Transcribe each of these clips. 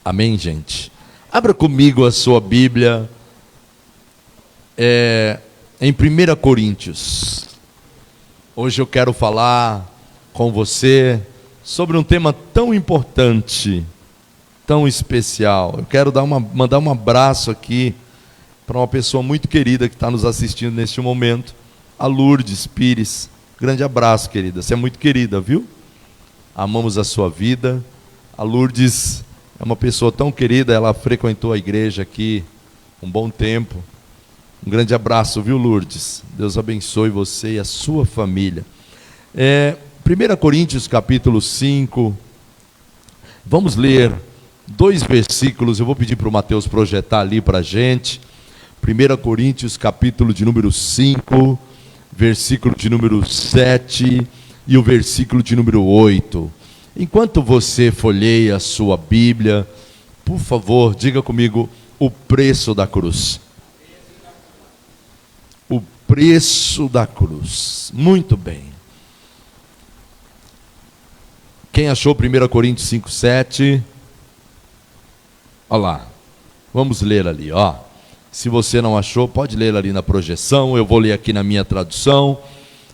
Amém, gente? Abra comigo a sua Bíblia em 1 Coríntios. Hoje eu quero falar com você sobre um tema tão importante, tão especial. Eu quero mandar um abraço aqui para uma pessoa muito querida que está nos assistindo neste momento, a Lourdes Pires. Grande abraço, querida. Você é muito querida, viu? Amamos a sua vida. A Lourdes é uma pessoa tão querida, ela frequentou a igreja aqui um bom tempo. Um grande abraço, viu, Lourdes? Deus abençoe você e a sua família. 1 Coríntios capítulo 5, vamos ler 2 versículos, eu vou pedir para o Mateus projetar ali para a gente. 1 Coríntios capítulo de número 5, versículo de número 7 e o versículo de número 8. Enquanto você folheia a sua Bíblia, por favor, diga comigo o preço da cruz. O preço da cruz. Muito bem. Quem achou 1 Coríntios 5, 7? Olha lá. Vamos ler ali, ó. Se você não achou, pode ler ali na projeção. Eu vou ler aqui na minha tradução.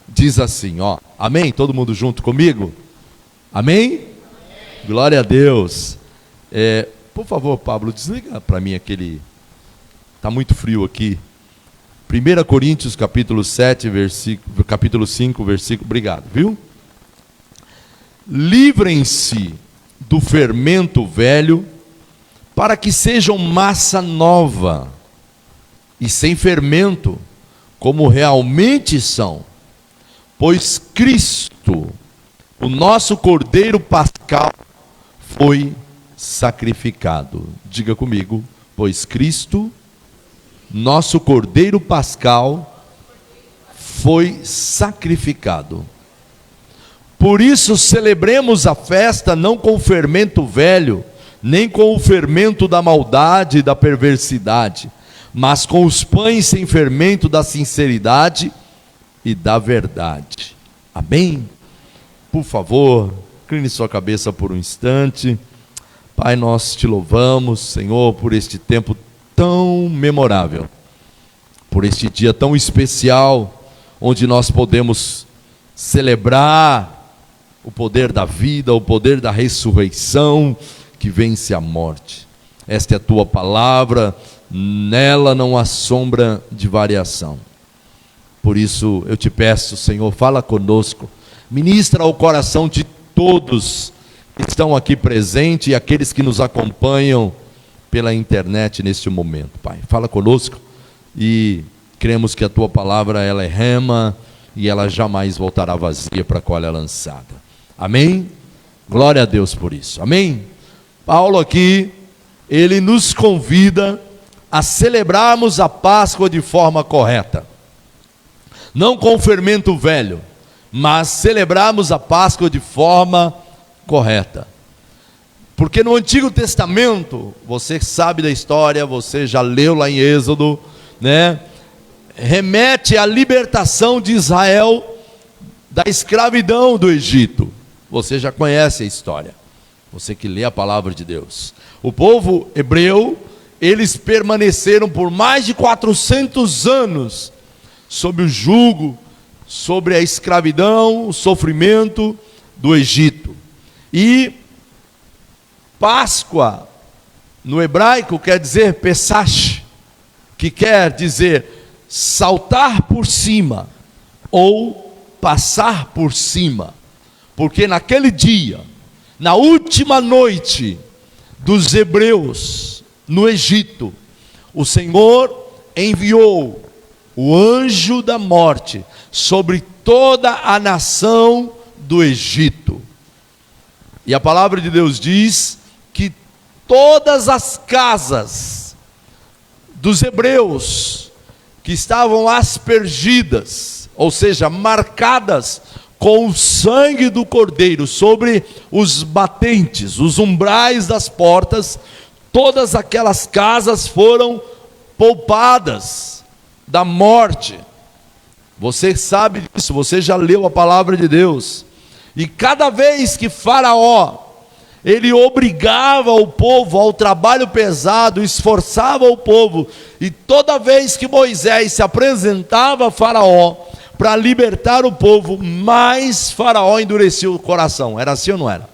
Diz assim, ó. Amém? Todo mundo junto comigo? Amém? Amém. Glória a Deus. Por favor, Pablo, desliga para mim aquele... Está muito frio aqui. 1 Coríntios capítulo 7, capítulo 5, versículo... Obrigado, viu? Livrem-se do fermento velho, para que sejam massa nova, e sem fermento, como realmente são. Pois Cristo, o nosso Cordeiro Pascal, foi sacrificado. Diga comigo, pois Cristo, nosso Cordeiro Pascal, foi sacrificado. Por isso celebremos a festa não com o fermento velho, nem com o fermento da maldade e da perversidade, mas com os pães sem fermento da sinceridade e da verdade. Amém? Por favor, incline sua cabeça por um instante. Pai, nós te louvamos, Senhor, por este tempo tão memorável, por este dia tão especial, onde nós podemos celebrar o poder da vida, o poder da ressurreição que vence a morte. Esta é a tua palavra, nela não há sombra de variação. Por isso eu te peço, Senhor, fala conosco, ministra ao coração de todos que estão aqui presentes e aqueles que nos acompanham pela internet neste momento, Pai. Fala conosco e cremos que a tua palavra ela é rema e ela jamais voltará vazia para a qual é lançada. Amém? Glória a Deus por isso. Amém? Paulo aqui, ele nos convida a celebrarmos a Páscoa de forma correta. Não com fermento velho, mas celebrarmos a Páscoa de forma correta. Porque no Antigo Testamento, você sabe da história, você já leu lá em Êxodo, né? Remete à libertação de Israel da escravidão do Egito. Você já conhece a história, você que lê a palavra de Deus. O povo hebreu, eles permaneceram por mais de 400 anos sob o jugo, sobre a escravidão, o sofrimento do Egito. E Páscoa, no hebraico, quer dizer Pesach, que quer dizer saltar por cima, ou passar por cima. Porque naquele dia, na última noite dos hebreus no Egito, o Senhor enviou o anjo da morte sobre toda a nação do Egito. E a palavra de Deus diz que todas as casas dos hebreus que estavam aspergidas, ou seja, marcadas com o sangue do Cordeiro sobre os batentes, os umbrais das portas, todas aquelas casas foram poupadas da morte. Você sabe disso, você já leu a palavra de Deus. E cada vez que Faraó ele obrigava o povo ao trabalho pesado, esforçava o povo, e toda vez que Moisés se apresentava a Faraó para libertar o povo, mais Faraó endurecia o coração. Era assim ou não era?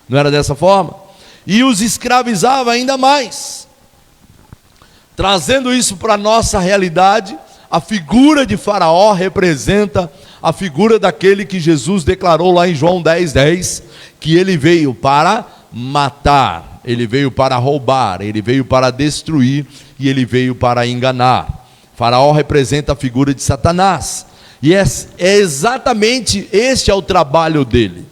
Não era dessa forma? E os escravizava ainda mais. Trazendo isso para a nossa realidade, a figura de Faraó representa a figura daquele que Jesus declarou lá em João 10:10, que ele veio para matar, ele veio para roubar, ele veio para destruir e ele veio para enganar. Faraó representa a figura de Satanás, e é exatamente este é o trabalho dele: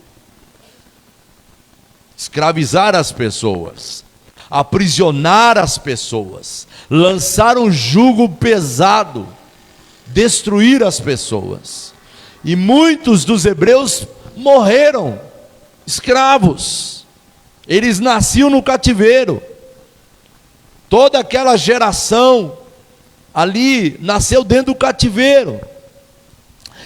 escravizar as pessoas, aprisionar as pessoas, lançar um jugo pesado, destruir as pessoas. E muitos dos hebreus morreram escravos, eles nasciam no cativeiro. Toda aquela geração ali nasceu dentro do cativeiro.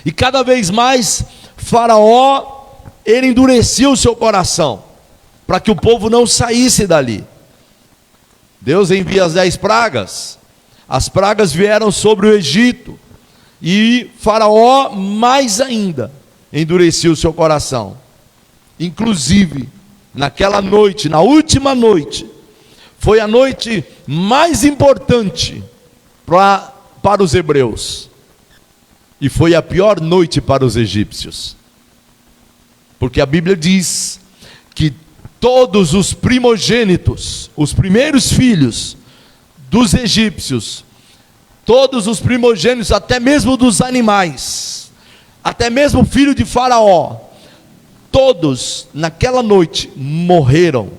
E cada vez mais Faraó, ele endurecia o seu coração para que o povo não saísse dali. Deus envia as 10 pragas. As pragas vieram sobre o Egito, e Faraó mais ainda endurecia o seu coração. Inclusive, naquela noite, na última noite, foi a noite mais importante para os hebreus, e foi a pior noite para os egípcios, porque a Bíblia diz que todos os primogênitos, os primeiros filhos dos egípcios, todos os primogênitos, até mesmo dos animais, até mesmo o filho de Faraó, todos naquela noite morreram.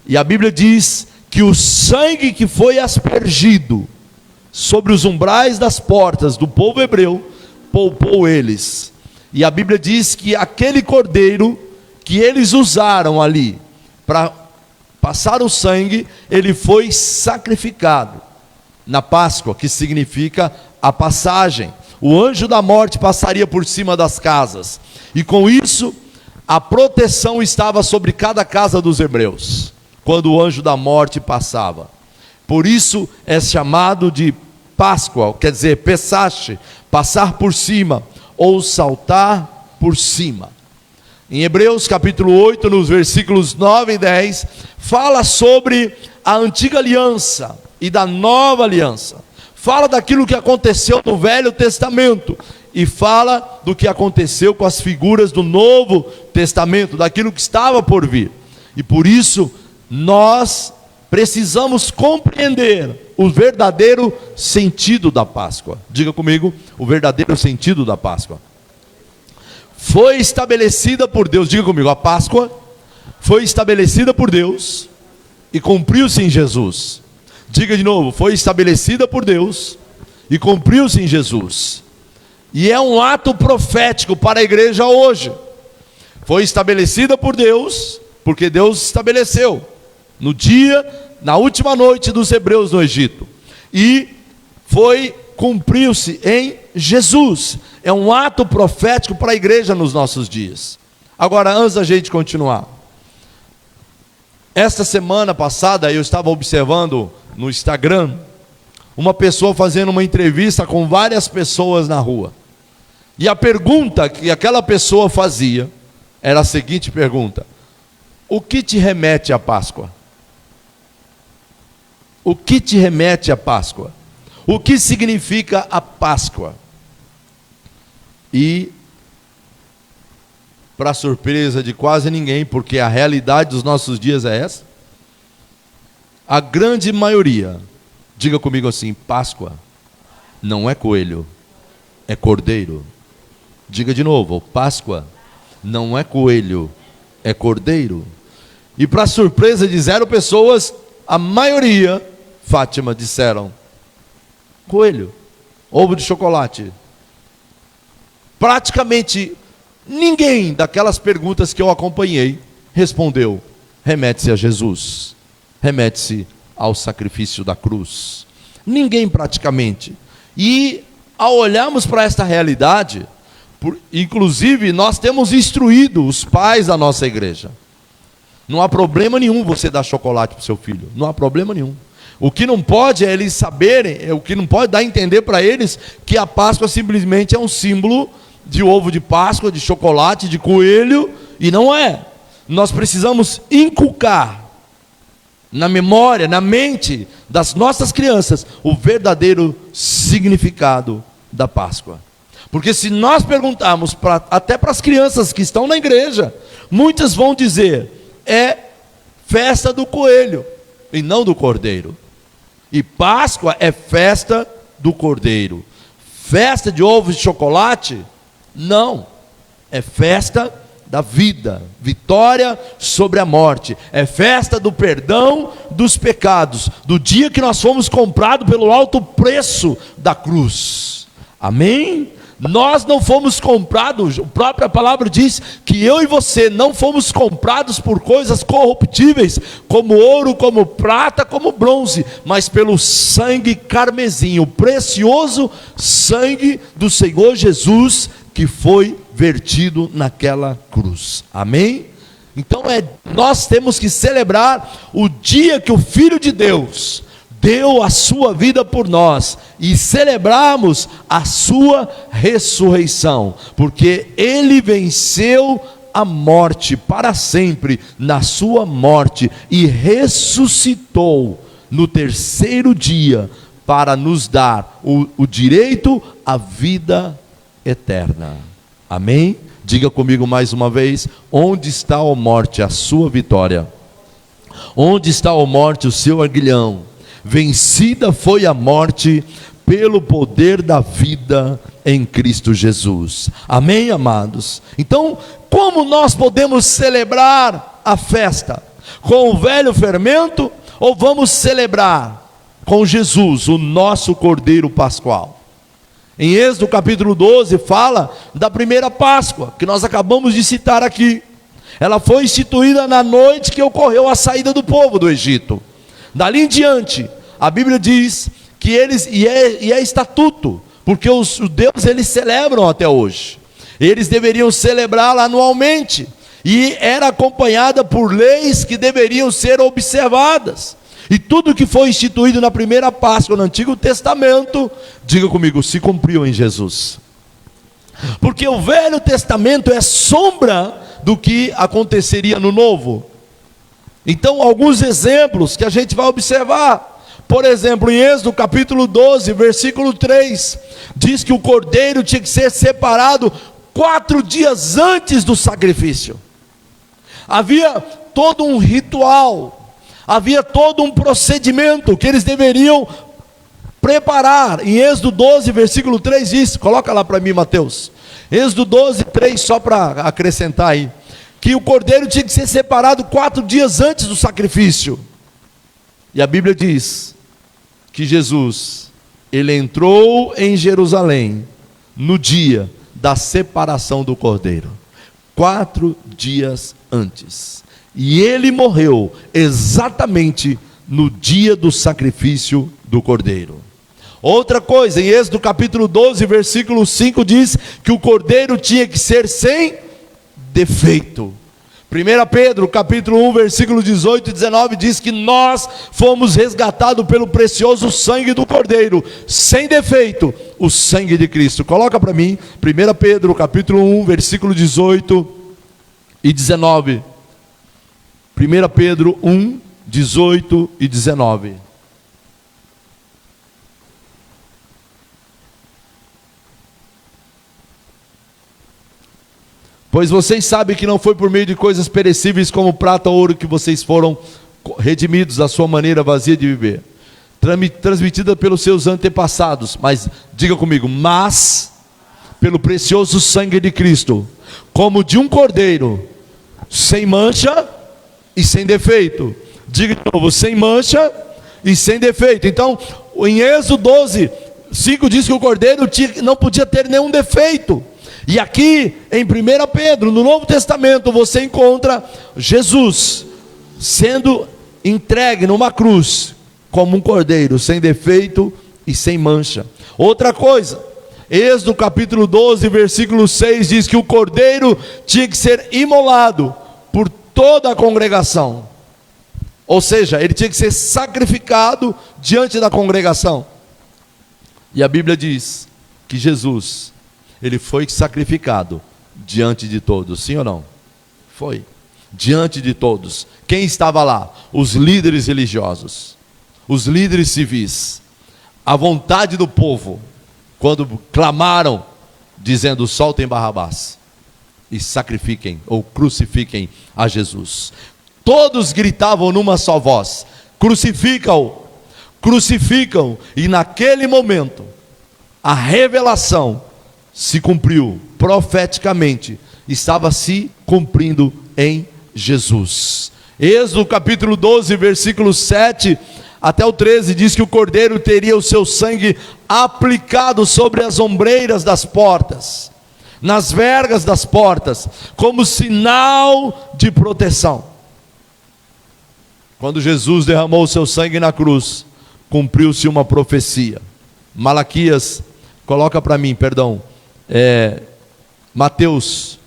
E a Bíblia diz que o sangue que foi aspergido sobre os umbrais das portas do povo hebreu poupou eles. E a Bíblia diz que aquele cordeiro que eles usaram ali para passar o sangue, ele foi sacrificado na Páscoa, que significa a passagem. O anjo da morte passaria por cima das casas, e com isso a proteção estava sobre cada casa dos hebreus, quando o anjo da morte passava. Por isso é chamado de Páscoa, quer dizer, Pesach, passar por cima, ou saltar por cima. Em Hebreus capítulo 8, nos versículos 9 e 10, fala sobre a antiga aliança e da nova aliança. Fala daquilo que aconteceu no Velho Testamento, e fala do que aconteceu com as figuras do Novo Testamento, daquilo que estava por vir. E por isso nós precisamos compreender o verdadeiro sentido da Páscoa. Diga comigo, o verdadeiro sentido da Páscoa. Foi estabelecida por Deus, diga comigo, a Páscoa foi estabelecida por Deus e cumpriu-se em Jesus. Diga de novo, foi estabelecida por Deus e cumpriu-se em Jesus. E é um ato profético para a igreja hoje. Foi estabelecida por Deus, porque Deus estabeleceu na última noite dos hebreus no Egito, e cumpriu-se em Jesus. É um ato profético para a igreja nos nossos dias. Agora, antes da gente continuar, esta semana passada eu estava observando no Instagram uma pessoa fazendo uma entrevista com várias pessoas na rua, e a pergunta que aquela pessoa fazia era a seguinte pergunta: o que te remete à Páscoa? O que te remete à Páscoa? O que significa a Páscoa? E, para surpresa de quase ninguém, porque a realidade dos nossos dias é essa, a grande maioria, diga comigo assim: Páscoa não é coelho, é cordeiro. Diga de novo: Páscoa não é coelho, é cordeiro. E para surpresa de 0 pessoas, a maioria, Fátima, disseram coelho, ovo de chocolate. Praticamente ninguém daquelas perguntas que eu acompanhei respondeu: remete-se a Jesus, remete-se ao sacrifício da cruz. Ninguém praticamente. E ao olharmos para esta realidade, inclusive nós temos instruído os pais da nossa igreja, Não há problema nenhum você dar chocolate para o seu filho. Não há problema nenhum. O que não pode é eles saberem, o que não pode dar a entender para eles que a Páscoa simplesmente é um símbolo de ovo de Páscoa, de chocolate, de coelho, e não é. Nós precisamos inculcar na memória, na mente das nossas crianças, o verdadeiro significado da Páscoa. Porque se nós perguntarmos até para as crianças que estão na igreja, muitas vão dizer, é festa do coelho e não do cordeiro. E Páscoa é festa do cordeiro. Festa de ovos de chocolate? Não. É festa da vida, vitória sobre a morte. É festa do perdão dos pecados, do dia que nós fomos comprados pelo alto preço da cruz. Amém? Nós não fomos comprados, a própria palavra diz que eu e você não fomos comprados por coisas corruptíveis, como ouro, como prata, como bronze, mas pelo sangue carmesim, o precioso sangue do Senhor Jesus, que foi vertido naquela cruz. Amém? Então nós temos que celebrar o dia que o Filho de Deus deu a sua vida por nós, e celebrarmos a sua ressurreição, porque ele venceu a morte para sempre na sua morte, e ressuscitou no terceiro dia, para nos dar o direito à vida eterna. Amém? Diga comigo mais uma vez: onde está, ó morte, a sua vitória? Onde está, ó morte, o seu aguilhão? Vencida foi a morte pelo poder da vida em Cristo Jesus. Amém, amados? Então, como nós podemos celebrar a festa? Com o velho fermento, ou vamos celebrar com Jesus, o nosso Cordeiro Pascual? Em Êxodo capítulo 12 fala da primeira Páscoa, que nós acabamos de citar aqui. Ela foi instituída na noite que ocorreu a saída do povo do Egito. Dali em diante, a Bíblia diz que eles, e é estatuto, porque os judeus eles celebram até hoje. Eles deveriam celebrá-la anualmente, e era acompanhada por leis que deveriam ser observadas. E tudo que foi instituído na primeira Páscoa no Antigo Testamento, diga comigo, se cumpriu em Jesus. Porque o Velho Testamento é sombra do que aconteceria no Novo. Então, alguns exemplos que a gente vai observar. Por exemplo, em Êxodo capítulo 12, versículo 3, diz que o cordeiro tinha que ser separado 4 dias antes do sacrifício. Havia todo um ritual, havia todo um procedimento que eles deveriam preparar. Em Êxodo 12, versículo 3 diz, coloca lá para mim, Mateus. Êxodo 12, 3, só para acrescentar aí, que o cordeiro tinha que ser separado 4 dias antes do sacrifício. E a Bíblia diz que Jesus, ele entrou em Jerusalém no dia da separação do cordeiro, 4 dias antes, e ele morreu exatamente no dia do sacrifício do cordeiro. Outra coisa, em Êxodo capítulo 12, versículo 5 diz que o cordeiro tinha que ser sem defeito. 1 Pedro capítulo 1, versículo 18 e 19 diz que nós fomos resgatados pelo precioso sangue do cordeiro, sem defeito, o sangue de Cristo. Coloca para mim, 1 Pedro capítulo 1, versículo 18 e 19. 1 Pedro 1, 18 e 19. Pois vocês sabem que não foi por meio de coisas perecíveis como prata ou ouro que vocês foram redimidos da sua maneira vazia de viver, transmitida pelos seus antepassados, mas, diga comigo, mas pelo precioso sangue de Cristo, como de um cordeiro, sem mancha e sem defeito. Diga de novo, sem mancha e sem defeito. Então, em Êxodo 12, 5 diz que o cordeiro não podia ter nenhum defeito. E aqui em 1 Pedro, no Novo Testamento, você encontra Jesus sendo entregue numa cruz como um cordeiro, sem defeito e sem mancha. Outra coisa, Êxodo capítulo 12, versículo 6 diz que o cordeiro tinha que ser imolado por toda a congregação. Ou seja, ele tinha que ser sacrificado diante da congregação. E a Bíblia diz que Jesus, ele foi sacrificado diante de todos, sim ou não? Foi, diante de todos. Quem estava lá? Os líderes religiosos, os líderes civis, a vontade do povo, quando clamaram, dizendo: soltem Barrabás e sacrifiquem ou crucifiquem a Jesus. Todos gritavam numa só voz: crucificam-o, crucificam. E naquele momento, a revelação se cumpriu profeticamente, estava se cumprindo em Jesus. Êxodo capítulo 12, versículo 7 até o 13, diz que o cordeiro teria o seu sangue aplicado sobre as ombreiras das portas, nas vergas das portas, como sinal de proteção. Quando Jesus derramou o seu sangue na cruz, cumpriu-se uma profecia. Malaquias, coloca para mim, perdão, Mateus,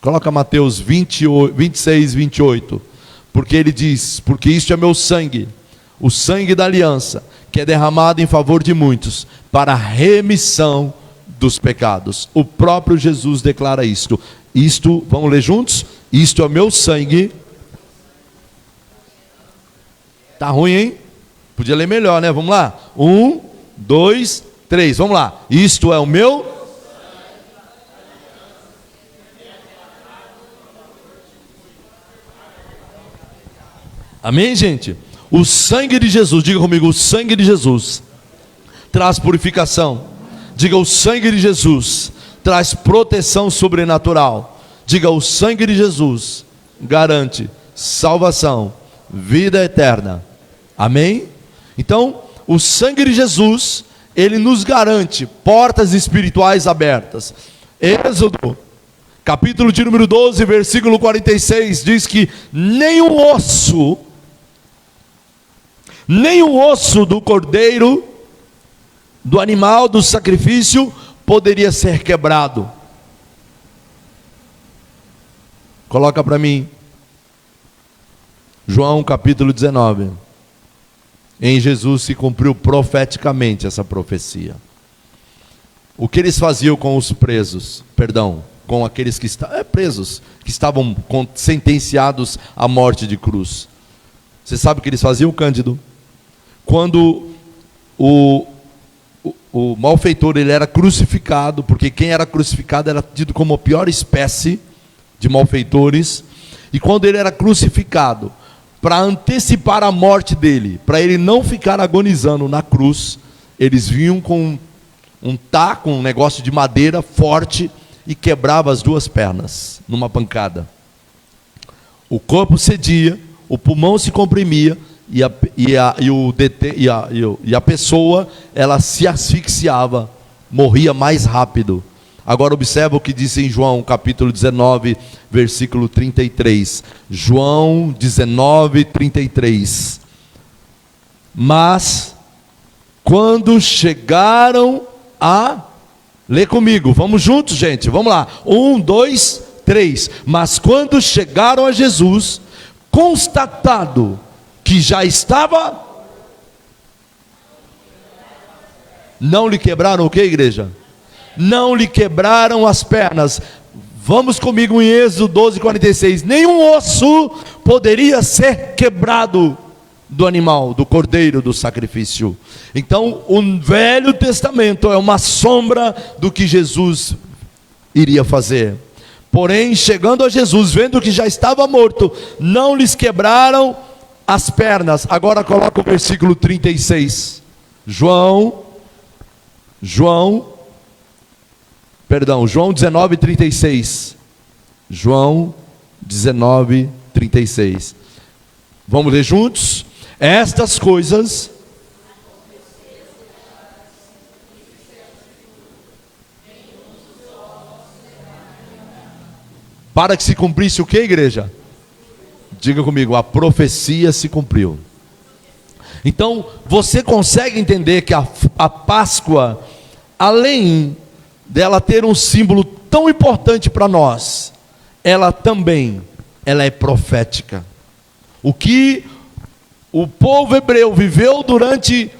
coloca Mateus 26, 28, porque ele diz: porque isto é meu sangue, o sangue da aliança, que é derramado em favor de muitos, para a remissão dos pecados. O próprio Jesus declara isto. Isto, vamos ler juntos? Isto é o meu sangue. Tá ruim, hein? Podia ler melhor, né? Vamos lá. 1, 2, 3, vamos lá. Isto é o meu. Amém, gente? O sangue de Jesus, diga comigo: o sangue de Jesus traz purificação. Diga: o sangue de Jesus traz proteção sobrenatural. Diga: o sangue de Jesus garante salvação, vida eterna. Amém? Então, o sangue de Jesus, ele nos garante portas espirituais abertas. Êxodo, capítulo de número 12, versículo 46, diz que nenhum osso do cordeiro, do animal, do sacrifício, poderia ser quebrado. Coloca para mim, João capítulo 19. Em Jesus se cumpriu profeticamente essa profecia. O que eles faziam com os presos? Perdão, com aqueles que estavam presos, que estavam sentenciados à morte de cruz. Você sabe o que eles faziam, Cândido? Quando o malfeitor, ele era crucificado, porque quem era crucificado era tido como a pior espécie de malfeitores, e quando ele era crucificado, para antecipar a morte dele, para ele não ficar agonizando na cruz, eles vinham com um taco, um negócio de madeira forte, e quebrava as duas pernas numa pancada. O corpo cedia, o pulmão se comprimia, e a pessoa, ela se asfixiava, morria mais rápido. Agora observa o que diz em João capítulo 19, versículo 33. João 19, 33. Mas quando chegaram a... Lê comigo, vamos juntos, gente, vamos lá. 1, 2, 3. Mas quando chegaram a Jesus, constatado que já estava... Não lhe quebraram o que, igreja? Não lhe quebraram as pernas. Vamos comigo em Êxodo 12, 46. Nenhum osso poderia ser quebrado do animal, do cordeiro, do sacrifício. Então, o Velho Testamento é uma sombra do que Jesus iria fazer. Porém, chegando a Jesus, vendo que já estava morto, não lhes quebraram as pernas. Agora coloca o versículo 36. João 19, 36. João 19, 36. Vamos ler juntos? Estas coisas para que se cumprisse o que, igreja? Diga comigo: a profecia se cumpriu. Então, você consegue entender que a Páscoa, além dela ter um símbolo tão importante para nós, ela também ela é profética. O que o povo hebreu viveu durante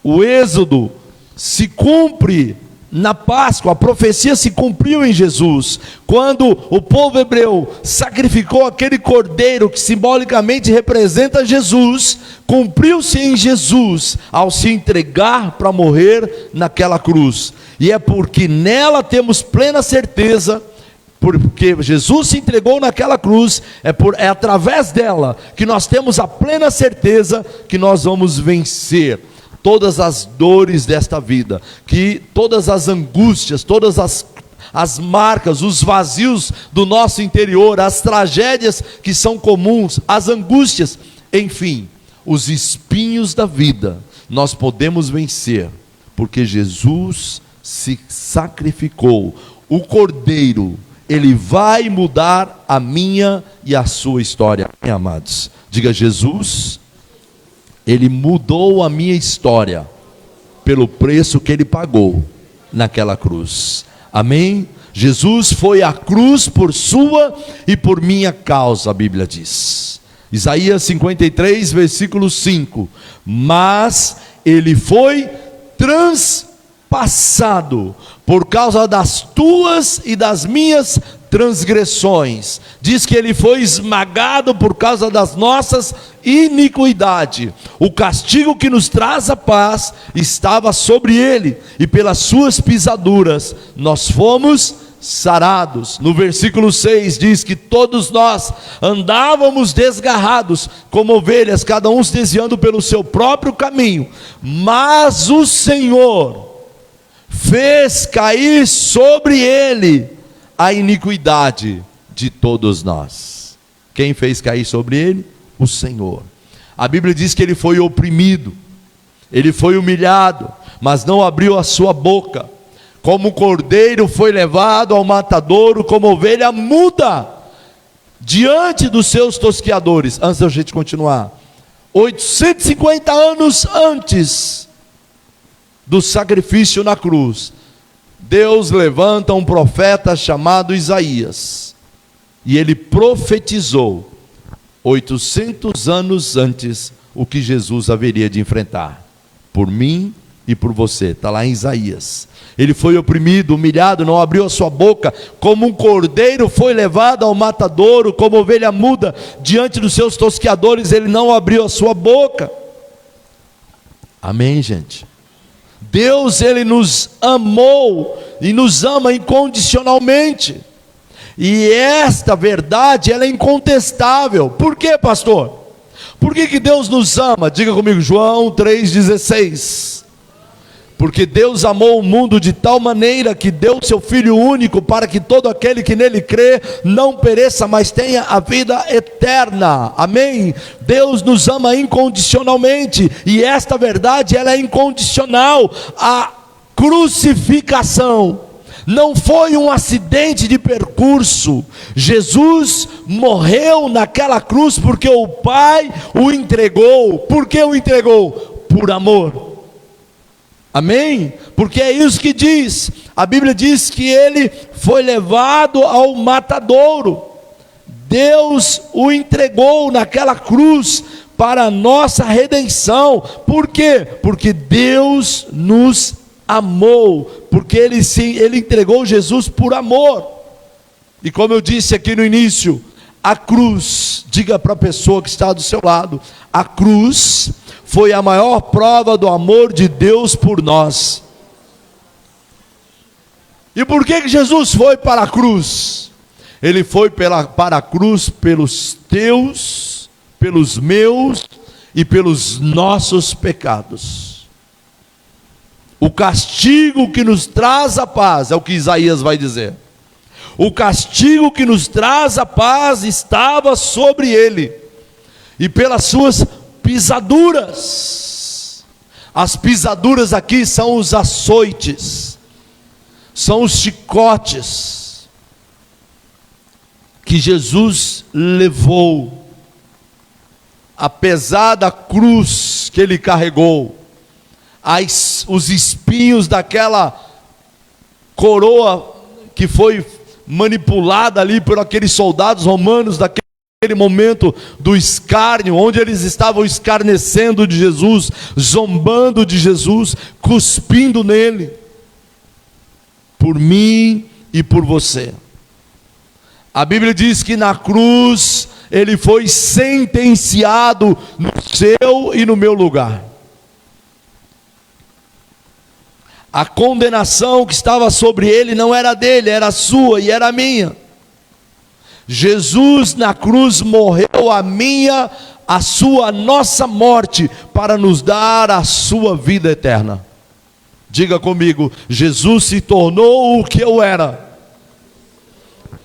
o Êxodo se cumpre na Páscoa. A profecia se cumpriu em Jesus, quando o povo hebreu sacrificou aquele cordeiro que simbolicamente representa Jesus. Cumpriu-se em Jesus ao se entregar para morrer naquela cruz, e é porque nela temos plena certeza, porque Jesus se entregou naquela cruz, é através dela que nós temos a plena certeza que nós vamos vencer todas as dores desta vida, que todas as angústias, todas as marcas, os vazios do nosso interior, as tragédias que são comuns, as angústias, enfim, os espinhos da vida, nós podemos vencer, porque Jesus se sacrificou. O Cordeiro, ele vai mudar a minha e a sua história, amados. Diga: Jesus, ele mudou a minha história pelo preço que ele pagou naquela cruz. Amém? Jesus foi à cruz por sua e por minha causa, a Bíblia diz. Isaías 53, versículo 5. Mas ele foi transpassado por causa das tuas e das minhas transgressões. Diz que ele foi esmagado por causa das nossas iniquidades. O castigo que nos traz a paz estava sobre ele, e pelas suas pisaduras nós fomos sarados. No versículo 6 diz que todos nós andávamos desgarrados como ovelhas, cada um se desviando pelo seu próprio caminho, mas o Senhor fez cair sobre ele a iniquidade de todos nós. Quem fez cair sobre ele? O Senhor. A Bíblia diz que ele foi oprimido, ele foi humilhado, mas não abriu a sua boca. Como cordeiro foi levado ao matadouro, como ovelha muda diante dos seus tosqueadores. Antes da gente continuar, 850 anos antes do sacrifício na cruz, Deus levanta um profeta chamado Isaías, e ele profetizou 800 anos antes o que Jesus haveria de enfrentar, por mim e por você. Está lá em Isaías. Ele foi oprimido, humilhado, não abriu a sua boca, como um cordeiro foi levado ao matadouro, como ovelha muda diante dos seus tosqueadores, ele não abriu a sua boca. Amém, gente? Deus, ele nos amou e nos ama incondicionalmente, e esta verdade, ela é incontestável. Por quê, pastor? Por que Deus nos ama? Diga comigo, João 3,16. Porque Deus amou o mundo de tal maneira que deu seu Filho único, para que todo aquele que nele crê não pereça, mas tenha a vida eterna. Amém? Deus nos ama incondicionalmente, e esta verdade, ela é incondicional. A crucificação não foi um acidente de percurso. Jesus morreu naquela cruz porque o Pai o entregou. Por que o entregou? Por amor. Amém? Porque é isso que diz. A Bíblia diz que ele foi levado ao matadouro. Deus o entregou naquela cruz para a nossa redenção. Por quê? Porque Deus nos amou. Porque ele entregou Jesus por amor. E como eu disse aqui no início, a cruz, diga para a pessoa que está do seu lado, a cruz foi a maior prova do amor de Deus por nós. E por que Jesus foi para a cruz? Ele foi para a cruz pelos teus, pelos meus e pelos nossos pecados. O castigo que nos traz a paz, é o que Isaías vai dizer. O castigo que nos traz a paz estava sobre ele, e pelas suas pisaduras. As pisaduras aqui são os açoites, são os chicotes que Jesus levou, a pesada cruz que ele carregou, os espinhos daquela coroa que foi manipulada ali por aqueles soldados romanos daquele Aquele momento do escárnio, onde eles estavam escarnecendo de Jesus, zombando de Jesus, cuspindo nele, por mim e por você. A Bíblia diz que na cruz ele foi sentenciado no seu e no meu lugar. A condenação que estava sobre ele não era dele, era sua e era minha. Jesus na cruz morreu a minha, a sua, a nossa morte, para nos dar a sua vida eterna. Diga comigo: Jesus se tornou o que eu era,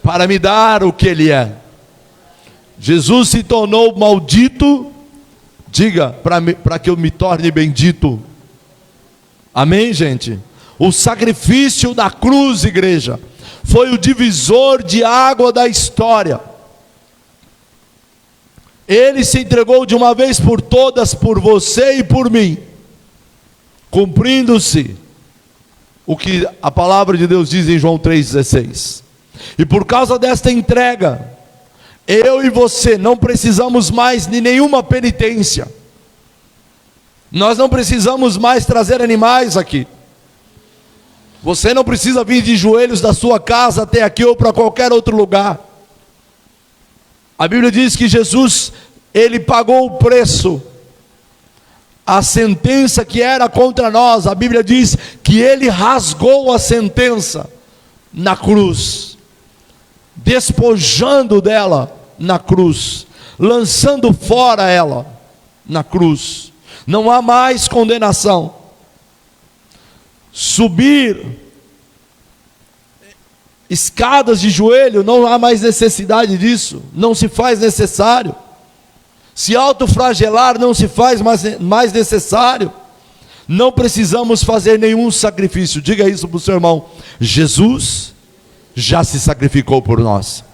para me dar o que ele é. Jesus se tornou maldito, diga, para que eu me torne bendito. Amém, gente? O sacrifício da cruz, igreja, foi o divisor de água da história. Ele se entregou de uma vez por todas, por você e por mim, cumprindo-se o que a palavra de Deus diz em João 3,16. E por causa desta entrega, eu e você não precisamos mais de nenhuma penitência. Nós não precisamos mais trazer animais aqui. Você não precisa vir de joelhos da sua casa até aqui ou para qualquer outro lugar. A Bíblia diz que Jesus, ele pagou o preço, a sentença que era contra nós. A Bíblia diz que ele rasgou a sentença na cruz, despojando dela na cruz, lançando fora ela na cruz. Não há mais condenação. Subir escadas de joelho, não há mais necessidade disso, não se faz necessário. Se autoflagelar não se faz mais necessário. Não precisamos fazer nenhum sacrifício. Diga isso para o seu irmão: Jesus já se sacrificou por nós.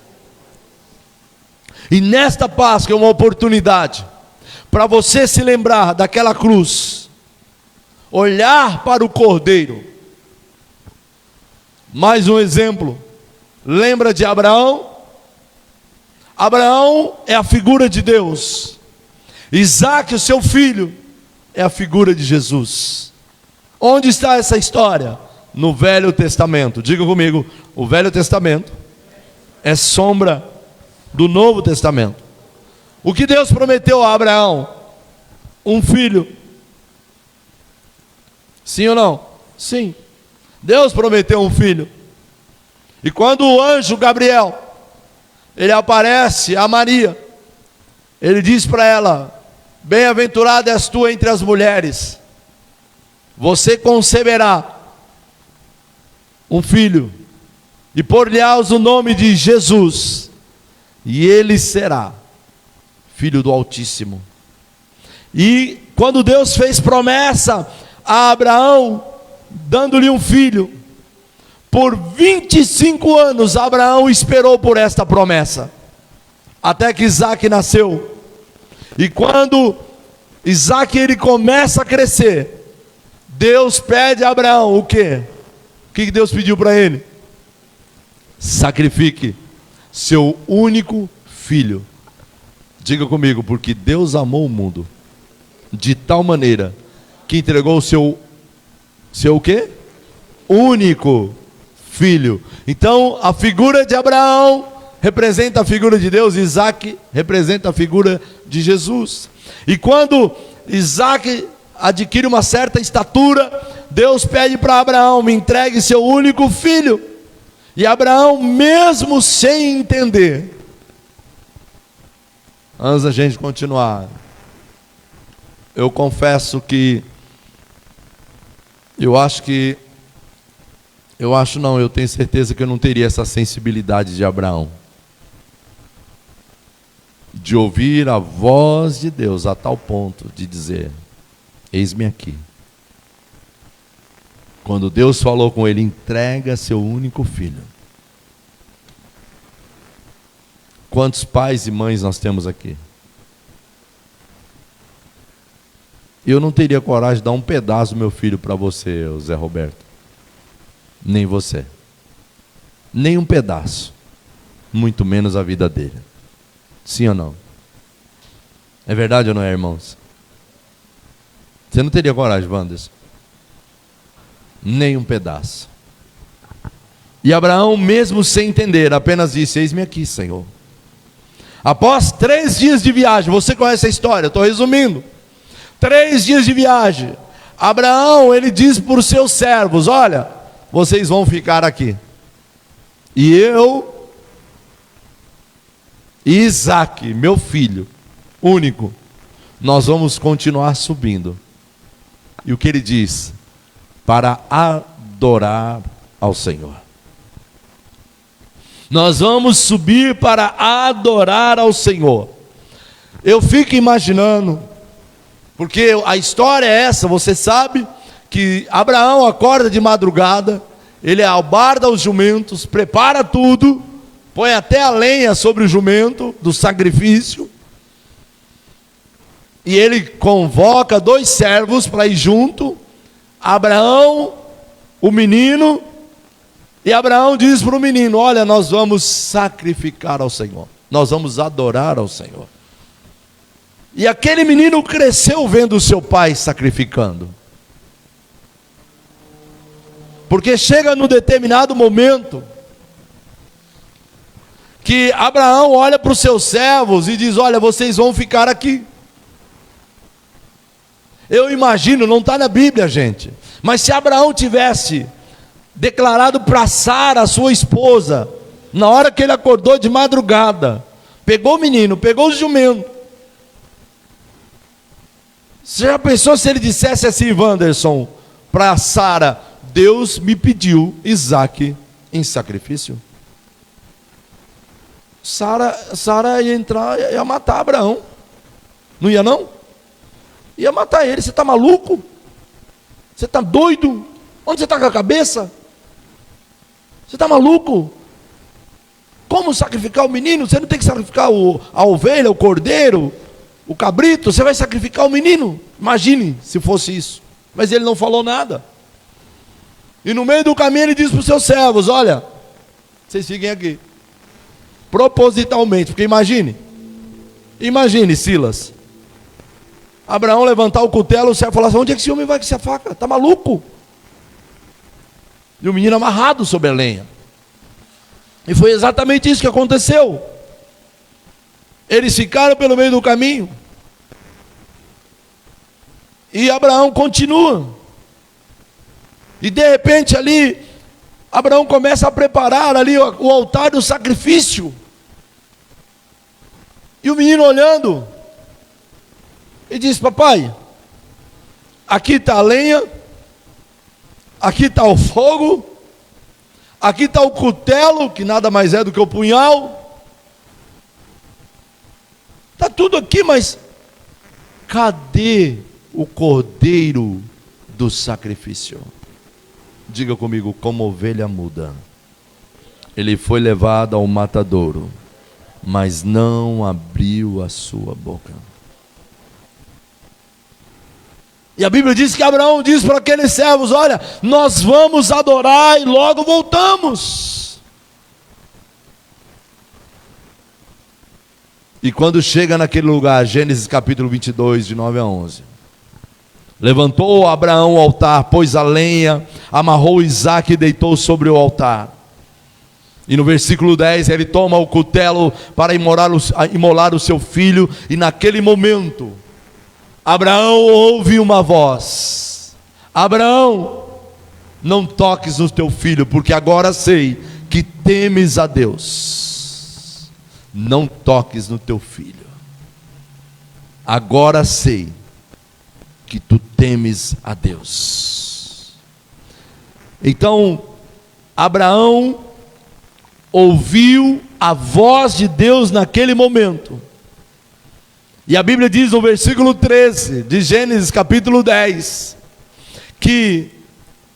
E nesta Páscoa é uma oportunidade para você se lembrar daquela cruz, olhar para o Cordeiro. Mais um exemplo, lembra de Abraão? Abraão é a figura de Deus. Isaque, o seu filho, é a figura de Jesus. Onde está essa história? No Velho Testamento. Diga comigo: o Velho Testamento é sombra do Novo Testamento. O que Deus prometeu a Abraão? Um filho. Sim ou não? Sim. Deus prometeu um filho. E quando o anjo Gabriel, ele aparece a Maria, ele diz para ela: bem-aventurada és tu entre as mulheres, você conceberá um filho, e por-lhe-ás o nome de Jesus, e ele será filho do Altíssimo. E quando Deus fez promessa a Abraão, dando-lhe um filho, por 25 anos Abraão esperou por esta promessa, até que Isaque nasceu. E quando Isaque ele começa a crescer, Deus pede a Abraão o quê? O que Deus pediu para ele? Sacrifique seu único filho. Diga comigo: porque Deus amou o mundo de tal maneira que entregou o seu o quê? Único filho. Então a figura de Abraão representa a figura de Deus, Isaque representa a figura de Jesus. E quando Isaque adquire uma certa estatura, Deus pede para Abraão: me entregue seu único filho. E Abraão, mesmo sem entender, antes da gente continuar, eu confesso que eu tenho certeza que eu não teria essa sensibilidade de Abraão, de ouvir a voz de Deus a tal ponto de dizer: eis-me aqui. Quando Deus falou com ele: entrega seu único filho. Quantos pais e mães nós temos aqui? Eu não teria coragem de dar um pedaço do meu filho para você, Zé Roberto. Nem você. Nem um pedaço. Muito menos a vida dele. Sim ou não? É verdade ou não é, irmãos? Você não teria coragem, Wanderson? Nem um pedaço. E Abraão, mesmo sem entender, apenas disse: eis-me aqui, Senhor. Após 3 dias de viagem, você conhece a história, estou resumindo. 3 dias de viagem, Abraão, ele diz para os seus servos: olha, vocês vão ficar aqui. E eu, e Isaque, meu filho único, nós vamos continuar subindo. E o que ele diz? Para adorar ao Senhor. Nós vamos subir para adorar ao Senhor. Eu fico imaginando, porque a história é essa, você sabe que Abraão acorda de madrugada, ele albarda os jumentos, prepara tudo, põe até a lenha sobre o jumento do sacrifício, e ele convoca 2 servos para ir junto, Abraão, o menino, e Abraão diz para o menino: olha, nós vamos sacrificar ao Senhor, nós vamos adorar ao Senhor. E aquele menino cresceu vendo o seu pai sacrificando. Porque chega no determinado momento que Abraão olha para os seus servos e diz: olha, vocês vão ficar aqui. Eu imagino, não está na Bíblia, gente, mas se Abraão tivesse declarado para Sara, sua esposa, na hora que ele acordou de madrugada, pegou o menino, pegou o jumento. Você já pensou se ele dissesse assim, Wanderson, para Sara: Deus me pediu Isaque em sacrifício? Sara ia entrar, ia matar Abraão. Não ia não? Ia matar ele. Você está maluco? Você está doido? Onde você está com a cabeça? Você está maluco? Como sacrificar o menino? Você não tem que sacrificar a ovelha, o cordeiro, o cabrito. Você vai sacrificar o menino. Imagine se fosse isso. Mas ele não falou nada. E no meio do caminho ele disse para os seus servos: olha, vocês fiquem aqui. Propositalmente, porque imagine Silas, Abraão levantar o cutelo, o servo falar assim: onde é que esse homem vai com essa faca? Está maluco? E o menino amarrado sobre a lenha. E foi exatamente isso que aconteceu. Eles ficaram pelo meio do caminho. E Abraão continua. E de repente ali, Abraão começa a preparar ali o altar do sacrifício. E o menino olhando, e diz: papai, aqui está a lenha, aqui está o fogo, aqui está o cutelo, que nada mais é do que o punhal. Está tudo aqui, mas cadê o cordeiro do sacrifício? Diga comigo: como ovelha muda, ele foi levado ao matadouro, mas não abriu a sua boca. E a Bíblia diz que Abraão diz para aqueles servos: olha, nós vamos adorar e logo voltamos. E quando chega naquele lugar, Gênesis capítulo 22, de 9 a 11. Levantou Abraão o altar, pôs a lenha, amarrou Isaque e deitou sobre o altar. E no versículo 10, ele toma o cutelo para imolar o seu filho. E naquele momento, Abraão ouve uma voz: Abraão, não toques no teu filho, porque agora sei que temes a Deus. Não toques no teu filho. Agora sei que tu temes a Deus. Então, Abraão ouviu a voz de Deus naquele momento. E a Bíblia diz no versículo 13 de Gênesis capítulo 10, que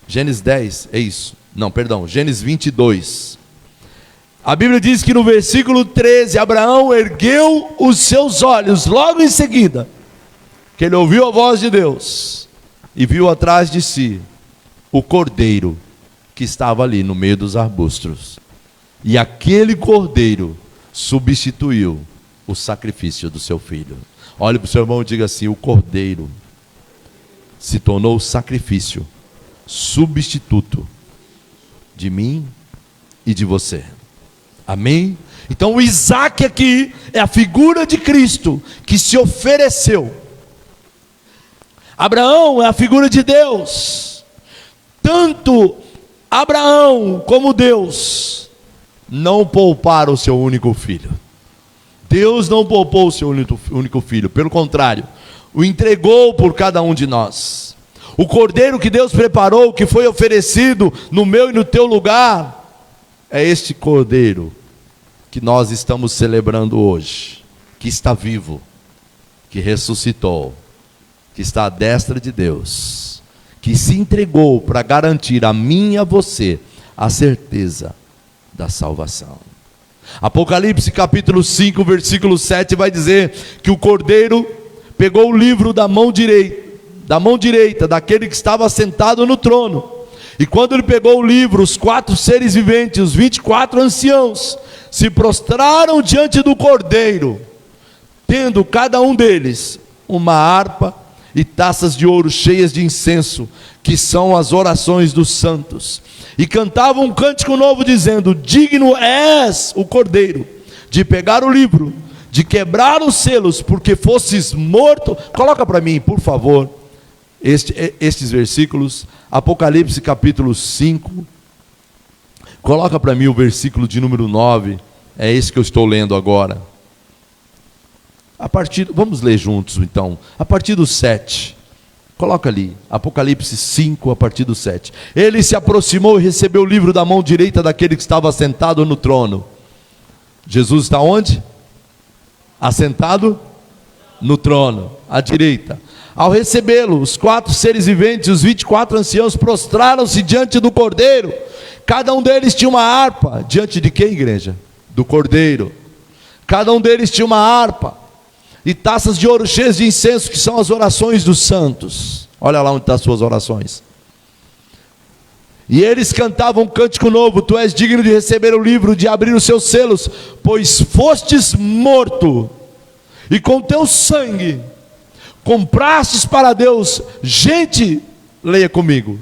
Gênesis 10, é isso? Não, perdão, Gênesis 22. A Bíblia diz que no versículo 13, Abraão ergueu os seus olhos, logo em seguida, que ele ouviu a voz de Deus, e viu atrás de si o cordeiro que estava ali no meio dos arbustos. E aquele cordeiro substituiu o sacrifício do seu filho. Olhe para o seu irmão e diga assim: o cordeiro se tornou sacrifício, substituto de mim e de você. Amém? Então o Isaac aqui é a figura de Cristo que se ofereceu. Abraão é a figura de Deus. Tanto Abraão como Deus não pouparam o seu único filho. Deus não poupou o seu único filho, pelo contrário, o entregou por cada um de nós. O cordeiro que Deus preparou, que foi oferecido no meu e no teu lugar, é este cordeiro que nós estamos celebrando hoje, que está vivo, que ressuscitou, que está à destra de Deus, que se entregou para garantir a mim e a você a certeza da salvação. Apocalipse capítulo 5, versículo 7 vai dizer que o cordeiro pegou o livro da mão direita daquele que estava sentado no trono, e quando ele pegou o livro, os 4 seres viventes, os 24 anciãos, se prostraram diante do cordeiro, tendo cada um deles uma harpa e taças de ouro cheias de incenso, que são as orações dos santos, e cantavam um cântico novo, dizendo: digno és o cordeiro de pegar o livro, de quebrar os selos, porque fosses morto. Coloca para mim, por favor, estes versículos, Apocalipse capítulo 5, coloca para mim o versículo de número 9, é esse que eu estou lendo agora. Vamos ler juntos então, a partir do 7, coloca ali, Apocalipse 5, a partir do 7. Ele se aproximou e recebeu o livro da mão direita daquele que estava sentado no trono. Jesus está onde? Assentado no trono, à direita. Ao recebê-lo, os 4 seres viventes, os 24 anciãos, prostraram-se diante do cordeiro. Cada um deles tinha uma harpa. Diante de quem, igreja? Do cordeiro. Cada um deles tinha uma harpa e taças de ouro cheias de incenso, que são as orações dos santos. Olha lá onde estão as suas orações. E eles cantavam um cântico novo: tu és digno de receber o livro, de abrir os seus selos, pois fostes morto, e com teu sangue comprastes para Deus gente, leia comigo,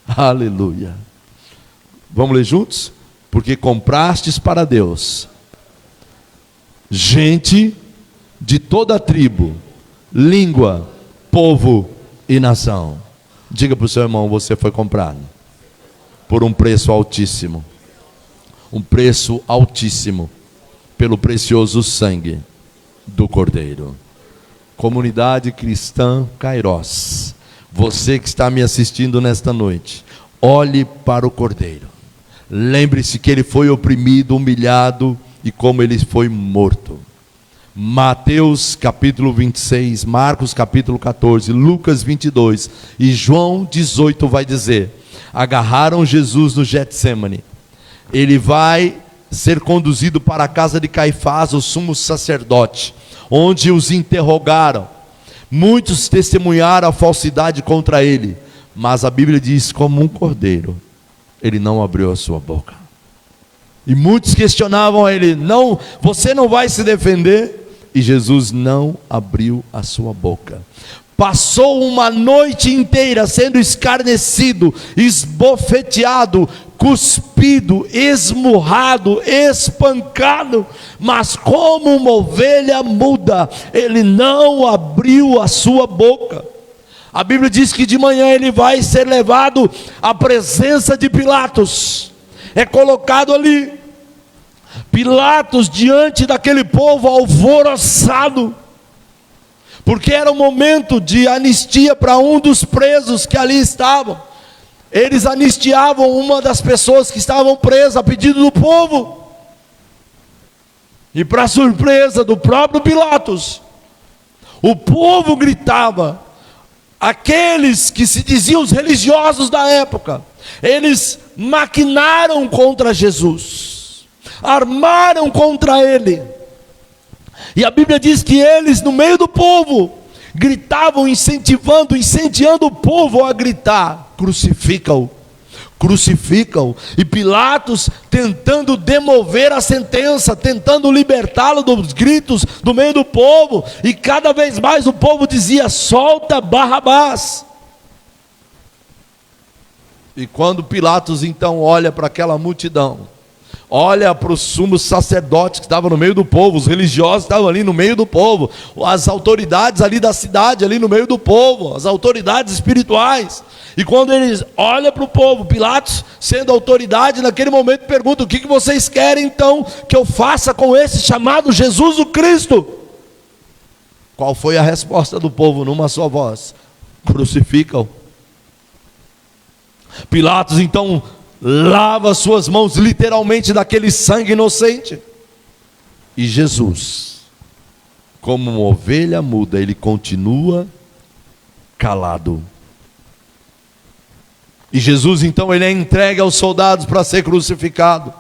aleluia, vamos ler juntos? Porque comprastes para Deus gente de toda a tribo, língua, povo e nação. Diga para o seu irmão: você foi comprado por um preço altíssimo. Um preço altíssimo, pelo precioso sangue do Cordeiro. Comunidade Cristã Kairos, você que está me assistindo nesta noite, olhe para o Cordeiro. Lembre-se que ele foi oprimido, humilhado, e como ele foi morto. Mateus capítulo 26, Marcos capítulo 14, Lucas 22 e João 18 vai dizer: agarraram Jesus no Getsêmani. Ele vai ser conduzido para a casa de Caifás, o sumo sacerdote, onde os interrogaram. Muitos testemunharam a falsidade contra ele, mas a Bíblia diz: como um cordeiro, ele não abriu a sua boca. E muitos questionavam ele: não, você não vai se defender? E Jesus não abriu a sua boca. Passou uma noite inteira sendo escarnecido, esbofeteado, cuspido, esmurrado, espancado, mas como uma ovelha muda, ele não abriu a sua boca. A Bíblia diz que de manhã ele vai ser levado à presença de Pilatos, é colocado ali, Pilatos diante daquele povo alvoroçado, porque era o momento de anistia para um dos presos que ali estavam. Eles anistiavam uma das pessoas que estavam presas a pedido do povo. E para surpresa do próprio Pilatos, o povo gritava. Aqueles que se diziam os religiosos da época, eles maquinaram contra Jesus, armaram contra ele. E a Bíblia diz que eles, no meio do povo, gritavam, incendiando o povo a gritar: crucifica-o, crucificam. E Pilatos tentando demover a sentença, tentando libertá-lo dos gritos do meio do povo, e cada vez mais o povo dizia: solta Barrabás. E quando Pilatos então olha para aquela multidão, olha para os sumos sacerdotes que estavam no meio do povo, os religiosos estavam ali no meio do povo, as autoridades ali da cidade, ali no meio do povo, as autoridades espirituais. E quando eles olham para o povo, Pilatos, sendo autoridade, naquele momento pergunta: o que vocês querem então que eu faça com esse chamado Jesus o Cristo? Qual foi a resposta do povo numa só voz? Crucificam. Pilatos então lava suas mãos literalmente daquele sangue inocente. E Jesus, como uma ovelha muda, ele continua calado. E Jesus então ele é entregue aos soldados para ser crucificado.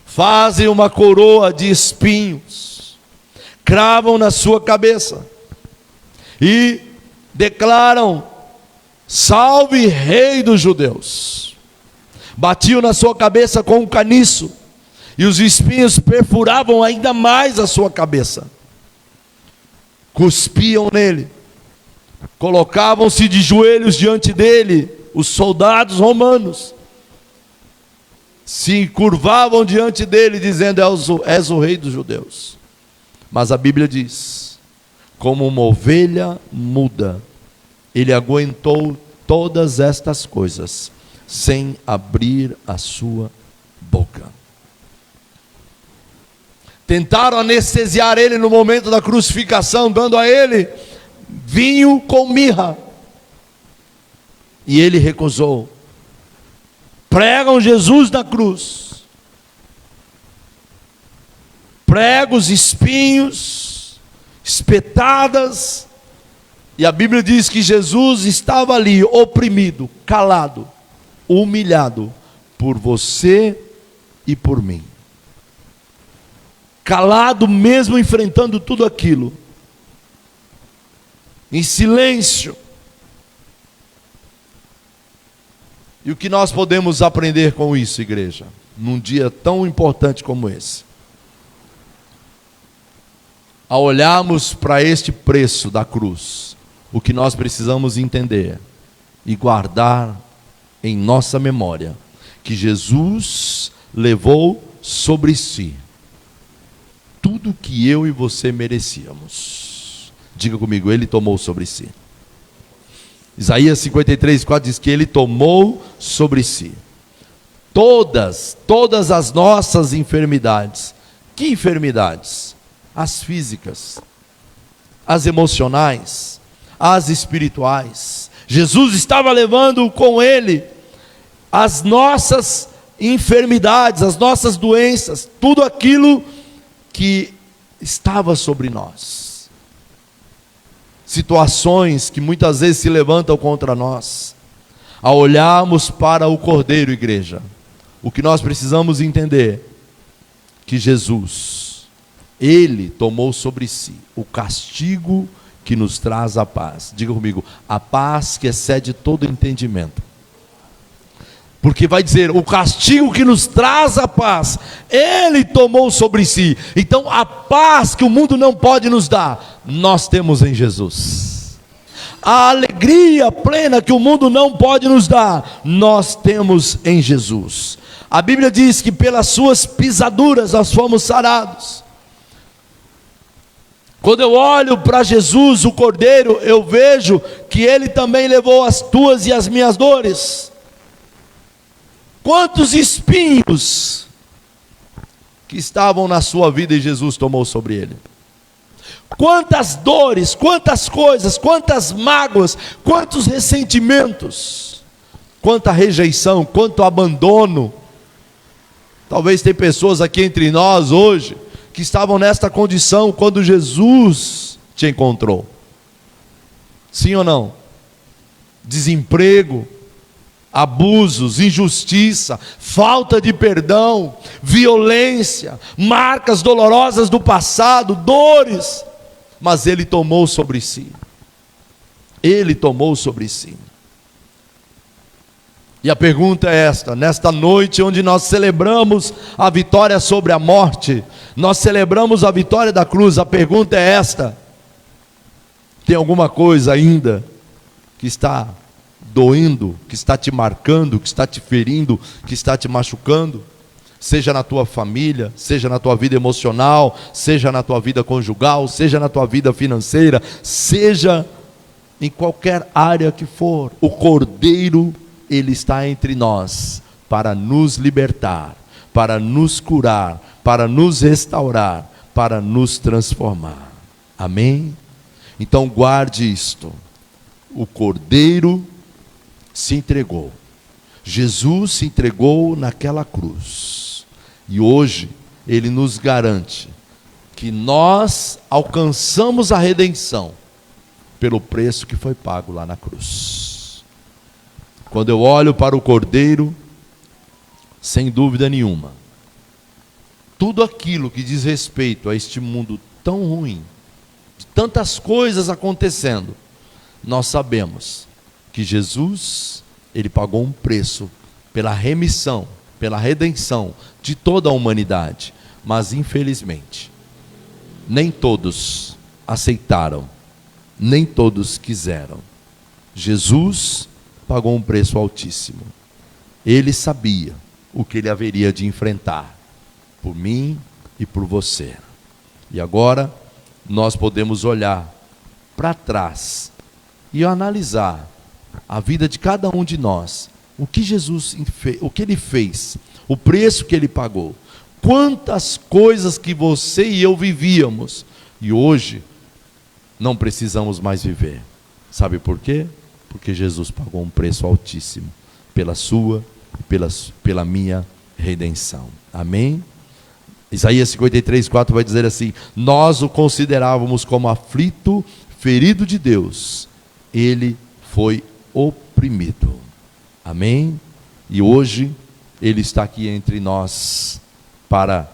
Fazem uma coroa de espinhos, cravam na sua cabeça e declaram: salve Rei dos Judeus. Batiam na sua cabeça com um caniço, e os espinhos perfuravam ainda mais a sua cabeça. Cuspiam nele, colocavam-se de joelhos diante dele. Os soldados romanos se curvavam diante dele, dizendo: és o Rei dos Judeus. Mas a Bíblia diz: como uma ovelha muda, ele aguentou todas estas coisas, sem abrir a sua boca. Tentaram anestesiar ele no momento da crucificação, dando a ele vinho com mirra, e ele recusou. Pregam Jesus na cruz, pregos, espinhos, espetadas, e a Bíblia diz que Jesus estava ali oprimido, calado, humilhado por você e por mim. Calado mesmo enfrentando tudo aquilo, em silêncio. E o que nós podemos aprender com isso, igreja, num dia tão importante como esse? Ao olharmos para este preço da cruz, o que nós precisamos entender e guardar em nossa memória, que Jesus levou sobre si tudo que eu e você merecíamos. Diga comigo: ele tomou sobre si. Isaías 53:4 diz que ele tomou sobre si todas as nossas enfermidades. Que enfermidades? As físicas, as emocionais, as espirituais. Jesus estava levando com ele as nossas enfermidades, as nossas doenças, tudo aquilo que estava sobre nós. Situações que muitas vezes se levantam contra nós. Ao olharmos para o Cordeiro, igreja, o que nós precisamos entender, que Jesus, ele tomou sobre si o castigo que nos traz a paz. Diga comigo: a paz que excede todo entendimento. Porque vai dizer, o castigo que nos traz a paz, ele tomou sobre si. Então a paz que o mundo não pode nos dar, nós temos em Jesus. A alegria plena que o mundo não pode nos dar, nós temos em Jesus. A Bíblia diz que pelas suas pisaduras nós fomos sarados. Quando eu olho para Jesus, o Cordeiro, eu vejo que ele também levou as tuas e as minhas dores. Quantos espinhos que estavam na sua vida e Jesus tomou sobre ele. Quantas dores, quantas coisas, quantas mágoas, quantos ressentimentos, quanta rejeição, quanto abandono. Talvez tem pessoas aqui entre nós hoje que estavam nesta condição quando Jesus te encontrou. Sim ou não? Desemprego, abusos, injustiça, falta de perdão, violência, marcas dolorosas do passado, dores, mas ele tomou sobre si. Ele tomou sobre si. E a pergunta é esta: nesta noite onde nós celebramos a vitória sobre a morte, nós celebramos a vitória da cruz, a pergunta é esta: tem alguma coisa ainda que está doendo, que está te marcando, que está te ferindo, que está te machucando? Seja na tua família, seja na tua vida emocional, seja na tua vida conjugal, seja na tua vida financeira, seja em qualquer área que for, o Cordeiro, ele está entre nós para nos libertar, para nos curar, para nos restaurar, para nos transformar. Amém? Então guarde isto: o Cordeiro se entregou, Jesus se entregou naquela cruz, e hoje ele nos garante que nós alcançamos a redenção pelo preço que foi pago lá na cruz. Quando eu olho para o Cordeiro, sem dúvida nenhuma, tudo aquilo que diz respeito a este mundo tão ruim, de tantas coisas acontecendo, nós sabemos que Jesus, ele pagou um preço pela remissão, pela redenção de toda a humanidade. Mas infelizmente, nem todos aceitaram, nem todos quiseram. Jesus pagou um preço altíssimo. Ele sabia o que ele haveria de enfrentar, por mim e por você. E agora nós podemos olhar para trás e analisar a vida de cada um de nós, o que Jesus fez, o que ele fez, o preço que ele pagou, quantas coisas que você e eu vivíamos, e hoje não precisamos mais viver. Sabe por quê? Porque Jesus pagou um preço altíssimo pela sua e pela minha redenção. Amém? Isaías 53:4 vai dizer assim: nós o considerávamos como aflito, ferido de Deus, ele foi oprimido. Amém? E hoje ele está aqui entre nós para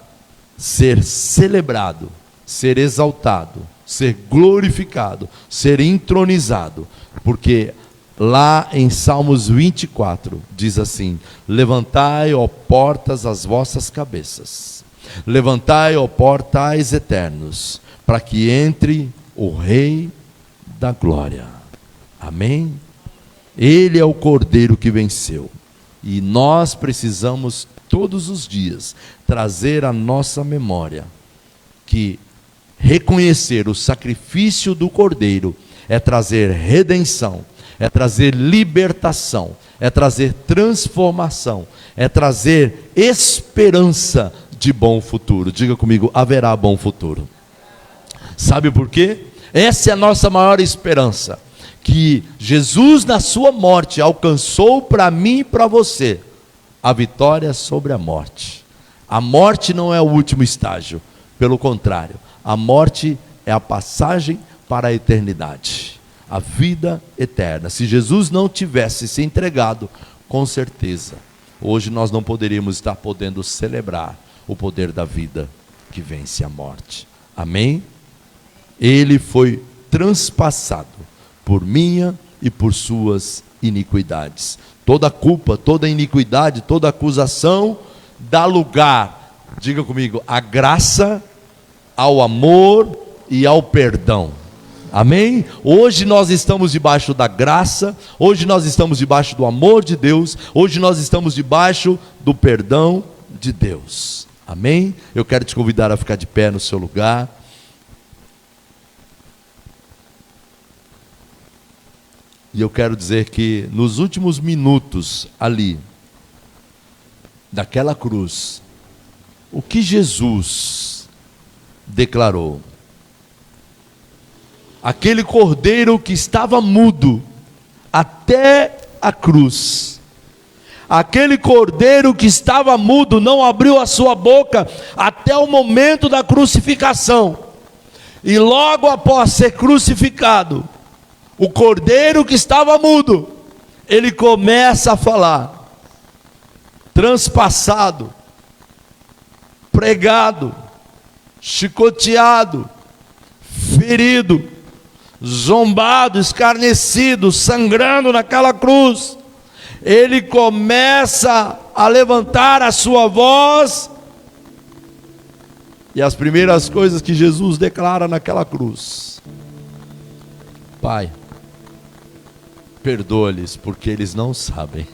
ser celebrado, ser exaltado, ser glorificado, ser entronizado, porque lá em Salmos 24 diz assim: levantai, ó portas, as vossas cabeças, levantai, ó portais eternos, para que entre o Rei da glória. Amém? Ele é o Cordeiro que venceu, e nós precisamos todos os dias trazer à nossa memória que reconhecer o sacrifício do Cordeiro é trazer redenção, é trazer libertação, é trazer transformação, é trazer esperança de bom futuro. Diga comigo: haverá bom futuro. Sabe por quê? Essa é a nossa maior esperança, que Jesus na sua morte alcançou para mim e para você a vitória sobre a morte. A morte não é o último estágio, pelo contrário, a morte é a passagem para a eternidade, a vida eterna. Se Jesus não tivesse se entregado, com certeza, hoje nós não poderíamos estar podendo celebrar o poder da vida que vence a morte. Amém? Ele foi transpassado por minha e por suas iniquidades. Toda culpa, toda iniquidade, toda acusação dá lugar, diga comigo, à graça, ao amor e ao perdão. Amém? Hoje nós estamos debaixo da graça, hoje nós estamos debaixo do amor de Deus, hoje nós estamos debaixo do perdão de Deus. Amém? Eu quero te convidar a ficar de pé no seu lugar. E eu quero dizer que nos últimos minutos ali, daquela cruz, o que Jesus declarou? Aquele cordeiro que estava mudo até a cruz, aquele cordeiro que estava mudo, não abriu a sua boca até o momento da crucificação, e logo após ser crucificado, o cordeiro que estava mudo, ele começa a falar, transpassado, pregado, chicoteado, ferido, zombado, escarnecido, sangrando naquela cruz. ele começa a levantar a sua voz, e as primeiras coisas que Jesus declara naquela cruz: Pai, perdoa-lhes, porque eles não sabem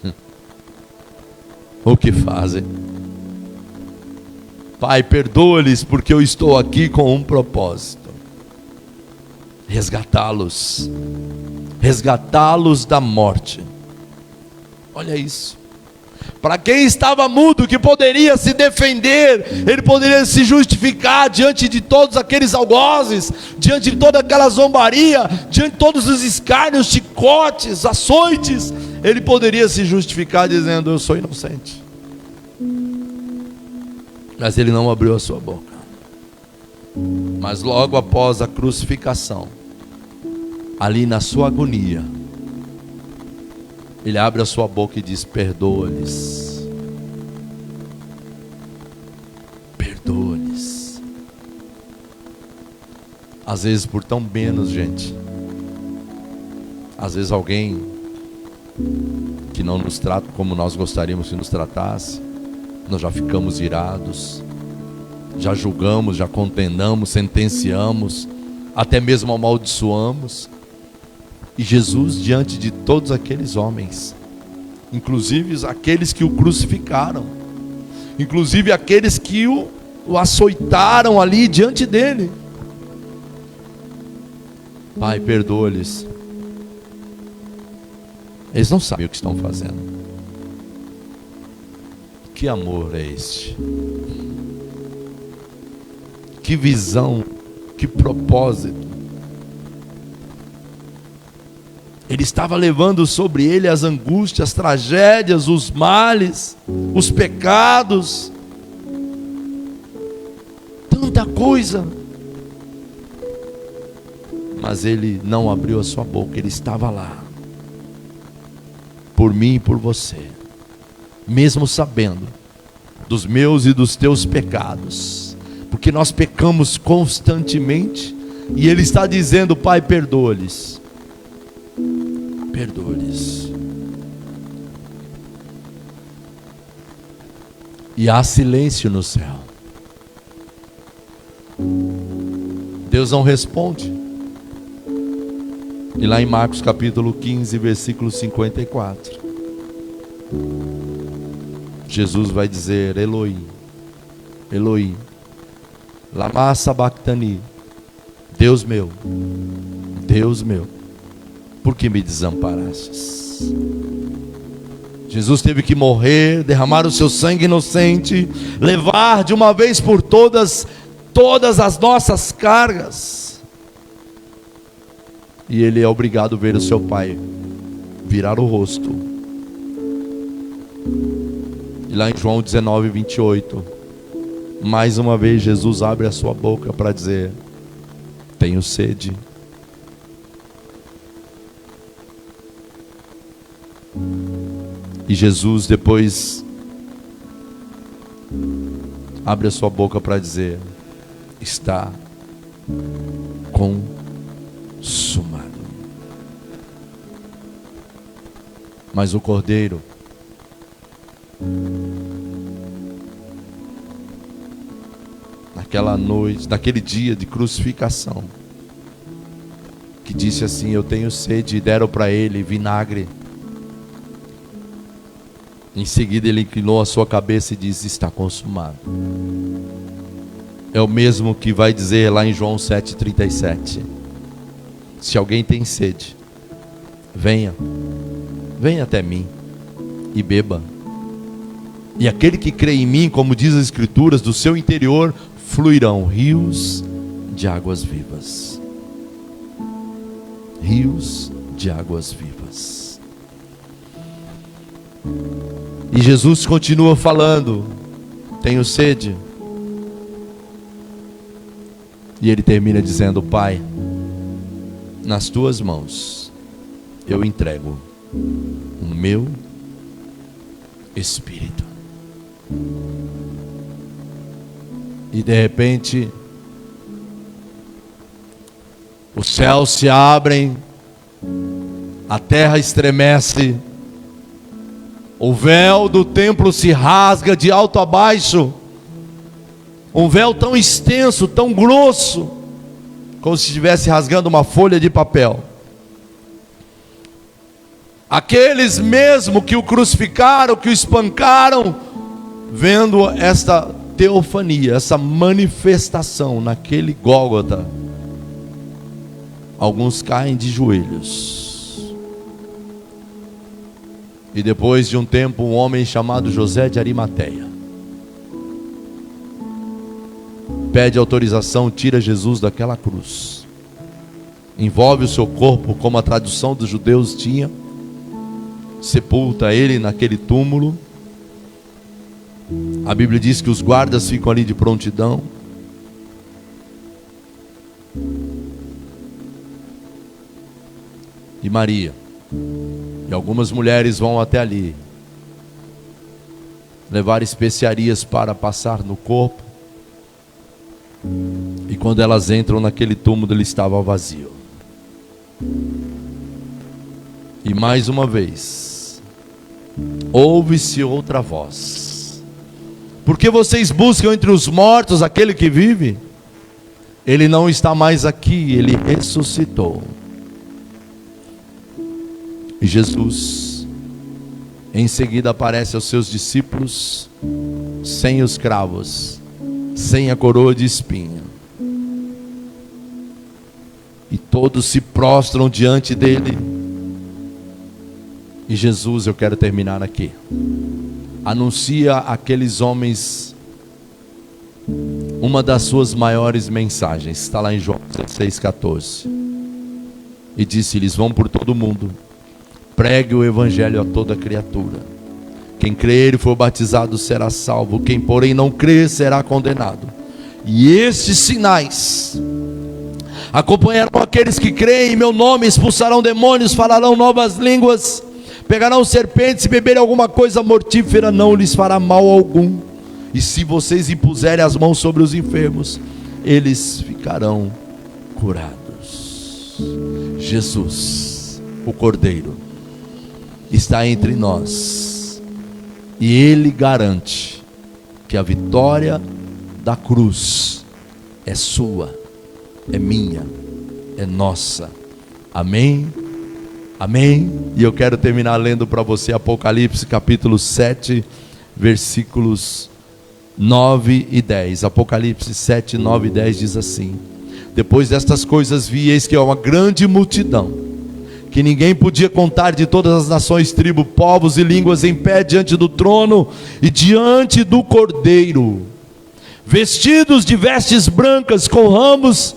o que fazem. Pai, perdoa-lhes, porque eu estou aqui com um propósito: resgatá-los, resgatá-los da morte. Olha isso. Para quem estava mudo, que poderia se defender, ele poderia se justificar diante de todos aqueles algozes, diante de toda aquela zombaria, diante de todos os escárnios, chicotes, açoites, ele poderia se justificar dizendo: eu sou inocente. Mas ele não abriu a sua boca. Mas logo após a crucificação, ali na sua agonia, ele abre a sua boca e diz: perdoa-lhes, perdoa-lhes. Às vezes por tão menos, gente, às vezes alguém que não nos trata como nós gostaríamos que nos tratasse, nós já ficamos irados, já julgamos, já condenamos, sentenciamos, até mesmo amaldiçoamos. E Jesus, diante de todos aqueles homens, inclusive aqueles que o crucificaram, inclusive aqueles que o açoitaram ali diante dele: Pai, perdoa-lhes, eles não sabem o que estão fazendo. Que amor é este? Que visão, que propósito. Ele estava levando sobre ele as angústias, as tragédias, os males, os pecados, tanta coisa. Mas ele não abriu a sua boca, ele estava lá, por mim e por você, mesmo sabendo dos meus e dos teus pecados, porque nós pecamos constantemente, e ele está dizendo: Pai, perdoa-lhes, perdoa-lhes. E há silêncio no céu. Deus não responde. E lá em Marcos capítulo 15, versículo 54, Jesus vai dizer: Eloi, Eloi, lama sabachthani, Deus meu, por que me desamparastes? Jesus teve que morrer, derramar o seu sangue inocente, levar de uma vez por todas as nossas cargas. E ele é obrigado a ver o seu Pai virar o rosto. E lá em João 19, 28, mais uma vez Jesus abre a sua boca para dizer: tenho sede. E Jesus depois abre a sua boca para dizer: está consumado. Mas o Cordeiro, naquela noite, naquele dia de crucificação, que disse assim: eu tenho sede, e deram para ele vinagre. Em seguida ele inclinou a sua cabeça e disse: está consumado. É o mesmo que vai dizer lá em João 7,37: se alguém tem sede, venha até mim e beba. E aquele que crê em mim, como diz as Escrituras, do seu interior fluirão rios de águas vivas. Rios de águas vivas. E Jesus continua falando: tenho sede. E ele termina dizendo: Pai, nas tuas mãos eu entrego o meu espírito. E de repente os céus se abrem, a terra estremece, O véu do templo se rasga de alto a baixo. Um véu tão extenso, tão grosso, como se estivesse rasgando uma folha de papel. Aqueles mesmo que o crucificaram, que o espancaram, vendo esta teofania, essa manifestação naquele Gólgota, alguns caem de joelhos. E depois de um tempo, um homem chamado José de Arimateia pede autorização, tira Jesus daquela cruz, envolve o seu corpo, como a tradição dos judeus tinha, sepulta ele naquele túmulo. A Bíblia diz que os guardas ficam ali de prontidão. E Maria e algumas mulheres vão até ali levar especiarias para passar no corpo. E quando elas entram naquele túmulo, ele estava vazio. E mais uma vez ouve-se outra voz: por que vocês buscam entre os mortos aquele que vive? Ele não está mais aqui, ele ressuscitou. E Jesus em seguida aparece aos seus discípulos, sem os cravos, sem a coroa de espinho, e todos se prostram diante dele. E Jesus, eu quero terminar aqui, anuncia àqueles homens uma das suas maiores mensagens. Está lá em João 16,14. E disse-lhes: vão por todo o mundo, pregue o evangelho a toda criatura. Quem crer e for batizado será salvo, quem porém não crer será condenado. E estes sinais acompanharão aqueles que creem em meu nome: expulsarão demônios, falarão novas línguas, pegarão serpentes, e beberem alguma coisa mortífera não lhes fará mal algum. E se vocês impuserem as mãos sobre os enfermos, eles ficarão curados. Jesus, o Cordeiro, está entre nós, e Ele garante que a vitória da cruz é sua, é minha, é nossa. Amém? Amém? E eu quero terminar lendo para você Apocalipse capítulo 7, versículos 9 e 10. Apocalipse 7, 9 e 10 diz assim: depois destas coisas vi, eis que é uma grande multidão, que ninguém podia contar, de todas as nações, tribos, povos e línguas, em pé diante do trono e diante do Cordeiro, vestidos de vestes brancas, com ramos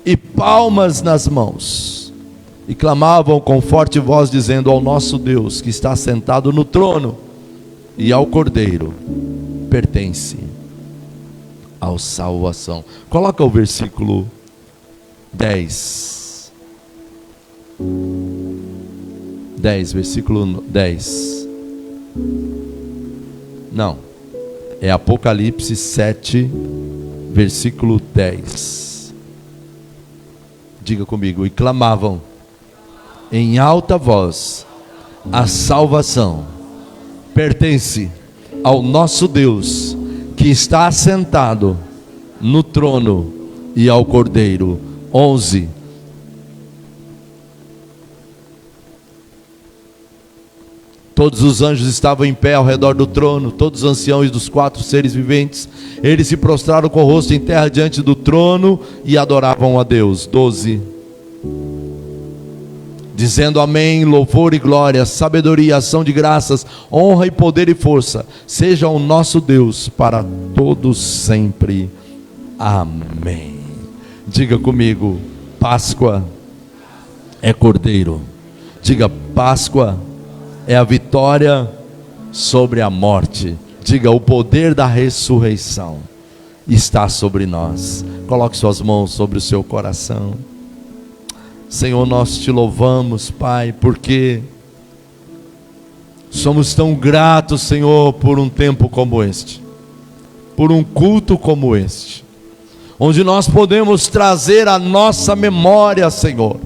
e palmas nas mãos, e clamavam com forte voz, dizendo: ao nosso Deus que está sentado no trono e ao Cordeiro pertence a salvação. Coloca o versículo 10, versículo 10. Não, é Apocalipse 7, versículo 10. Diga comigo: e clamavam em alta voz: a salvação pertence ao nosso Deus que está assentado no trono e ao Cordeiro. 11. Todos os anjos estavam em pé ao redor do trono, todos os anciãos dos 4 seres viventes. Eles se prostraram com o rosto em terra diante do trono e adoravam a Deus. 12. Dizendo: amém, louvor e glória, sabedoria, ação de graças, honra e poder e força, seja o nosso Deus para todos sempre. Amém. Diga comigo: Páscoa é Cordeiro. Diga: Páscoa é a vitória sobre a morte. Diga: o poder da ressurreição está sobre nós. Coloque suas mãos sobre o seu coração. Senhor, nós te louvamos, Pai, porque somos tão gratos, Senhor, por um tempo como este, por um culto como este, onde nós podemos trazer à nossa memória, Senhor,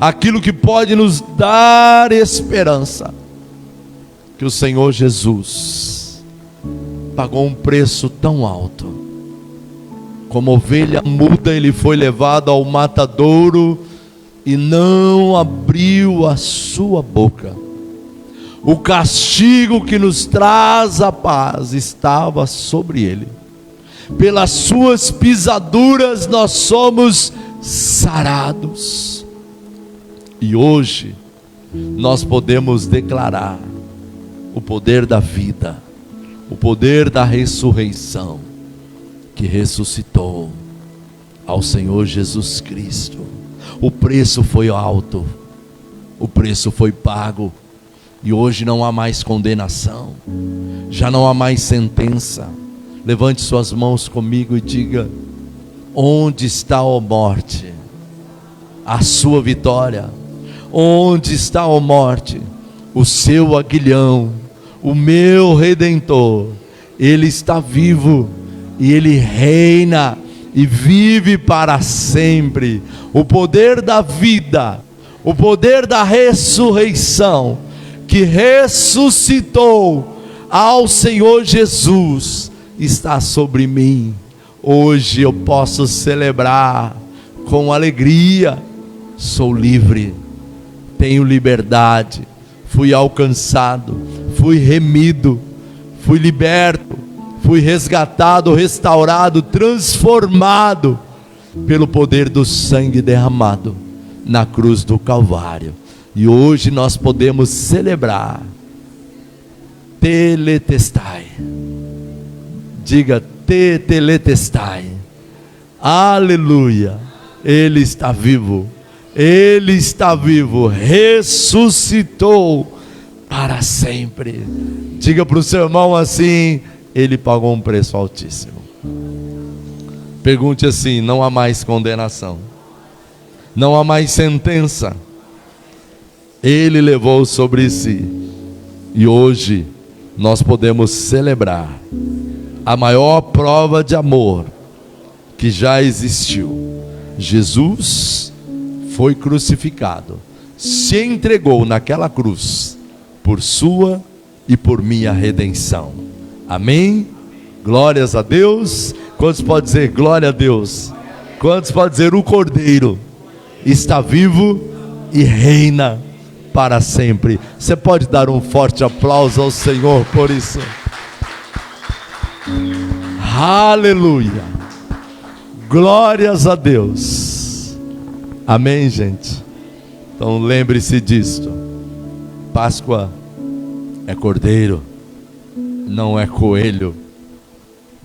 aquilo que pode nos dar esperança. que o Senhor Jesus pagou um preço tão alto. Como ovelha muda, ele foi levado ao matadouro e não abriu a sua boca. O castigo que nos traz a paz estava sobre ele. Pelas suas pisaduras nós somos sarados. E hoje nós podemos declarar o poder da vida, o poder da ressurreição, que ressuscitou ao Senhor Jesus Cristo. O preço foi alto, o preço foi pago, e hoje não há mais condenação, já não há mais sentença. Levante suas mãos comigo e diga: onde está, ó morte, a sua vitória? Onde está, ó morte, o seu aguilhão? O meu Redentor, ele está vivo, e ele reina e vive para sempre. O poder da vida, o poder da ressurreição, que ressuscitou ao Senhor Jesus, está sobre mim. Hoje eu posso celebrar com alegria. Sou livre, tenho liberdade, fui alcançado, fui remido, fui liberto, fui resgatado, restaurado, transformado pelo poder do sangue derramado na cruz do Calvário. E hoje nós podemos celebrar. Tetelestai. Diga: tetelestai. Aleluia. Ele está vivo. Ele está vivo. Ressuscitou para sempre. Diga para o seu irmão assim: ele pagou um preço altíssimo. Pergunte assim: não há mais condenação, não há mais sentença. Ele levou sobre si. E hoje nós podemos celebrar a maior prova de amor que já existiu. Jesus foi crucificado, se entregou naquela cruz por sua e por minha redenção. Amém? Glórias a Deus. Quantos podem dizer glória a Deus? Quantos podem dizer: o Cordeiro está vivo e reina para sempre? Você pode dar um forte aplauso ao Senhor por isso. Aleluia. Glórias a Deus. Amém, gente? Então lembre-se disto: Páscoa é cordeiro, não é coelho.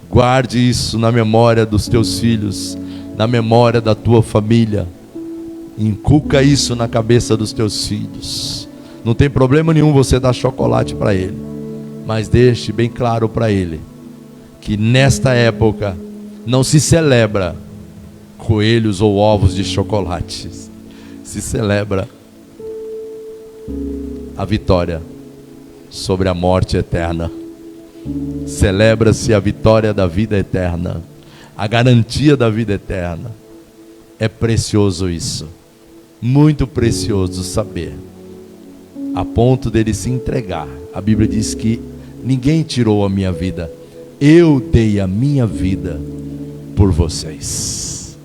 Guarde isso na memória dos teus filhos, na memória da tua família. Inculca isso na cabeça dos teus filhos. Não tem problema nenhum você dar chocolate para ele, mas deixe bem claro para ele que nesta época não se celebra coelhos ou ovos de chocolate. Se celebra a vitória sobre a morte eterna. Celebra-se a vitória da vida eterna, a garantia da vida eterna. É precioso isso, muito precioso saber, a ponto dele se entregar. A Bíblia diz que ninguém tirou a minha vida, eu dei a minha vida por vocês.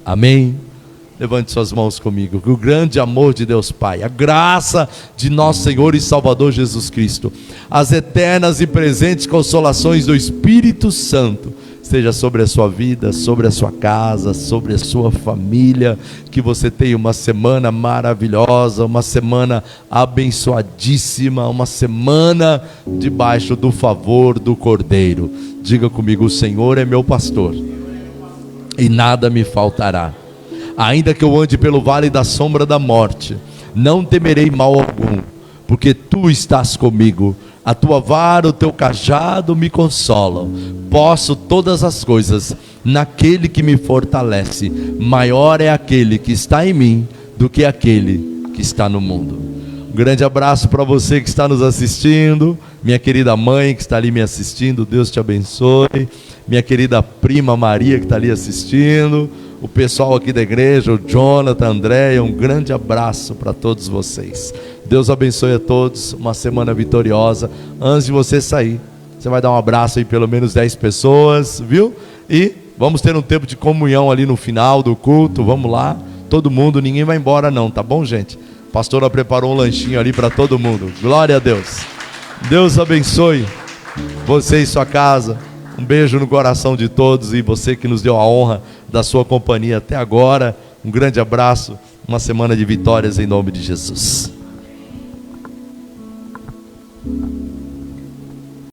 Amém? Levante suas mãos comigo. Que o grande amor de Deus Pai, a graça de nosso Senhor e Salvador Jesus Cristo, as eternas e presentes consolações do Espírito Santo esteja sobre a sua vida, sobre a sua casa, sobre a sua família. Que você tenha uma semana maravilhosa, uma semana abençoadíssima, uma semana debaixo do favor do Cordeiro. Diga comigo: o Senhor é meu pastor e nada me faltará. Ainda que eu ande pelo vale da sombra da morte, não temerei mal algum, porque tu estás comigo. A tua vara, o teu cajado me consolam. Posso todas as coisas naquele que me fortalece. Maior é aquele que está em mim do que aquele que está no mundo. Um grande abraço para você que está nos assistindo, minha querida mãe que está ali me assistindo, Deus te abençoe. Minha querida prima Maria que está ali assistindo, o pessoal aqui da igreja, o Jonathan, a Andréia, um grande abraço para todos vocês. Deus abençoe a todos, uma semana vitoriosa. Antes de você sair, você vai dar um abraço aí, pelo menos 10 pessoas, viu? E vamos ter um tempo de comunhão ali no final do culto, vamos lá. Todo mundo, ninguém vai embora não, tá bom, gente? A pastora preparou um lanchinho ali para todo mundo. Glória a Deus. Deus abençoe você e sua casa. Um beijo no coração de todos, e você que nos deu a honra da sua companhia até agora, um grande abraço, uma semana de vitórias em nome de Jesus.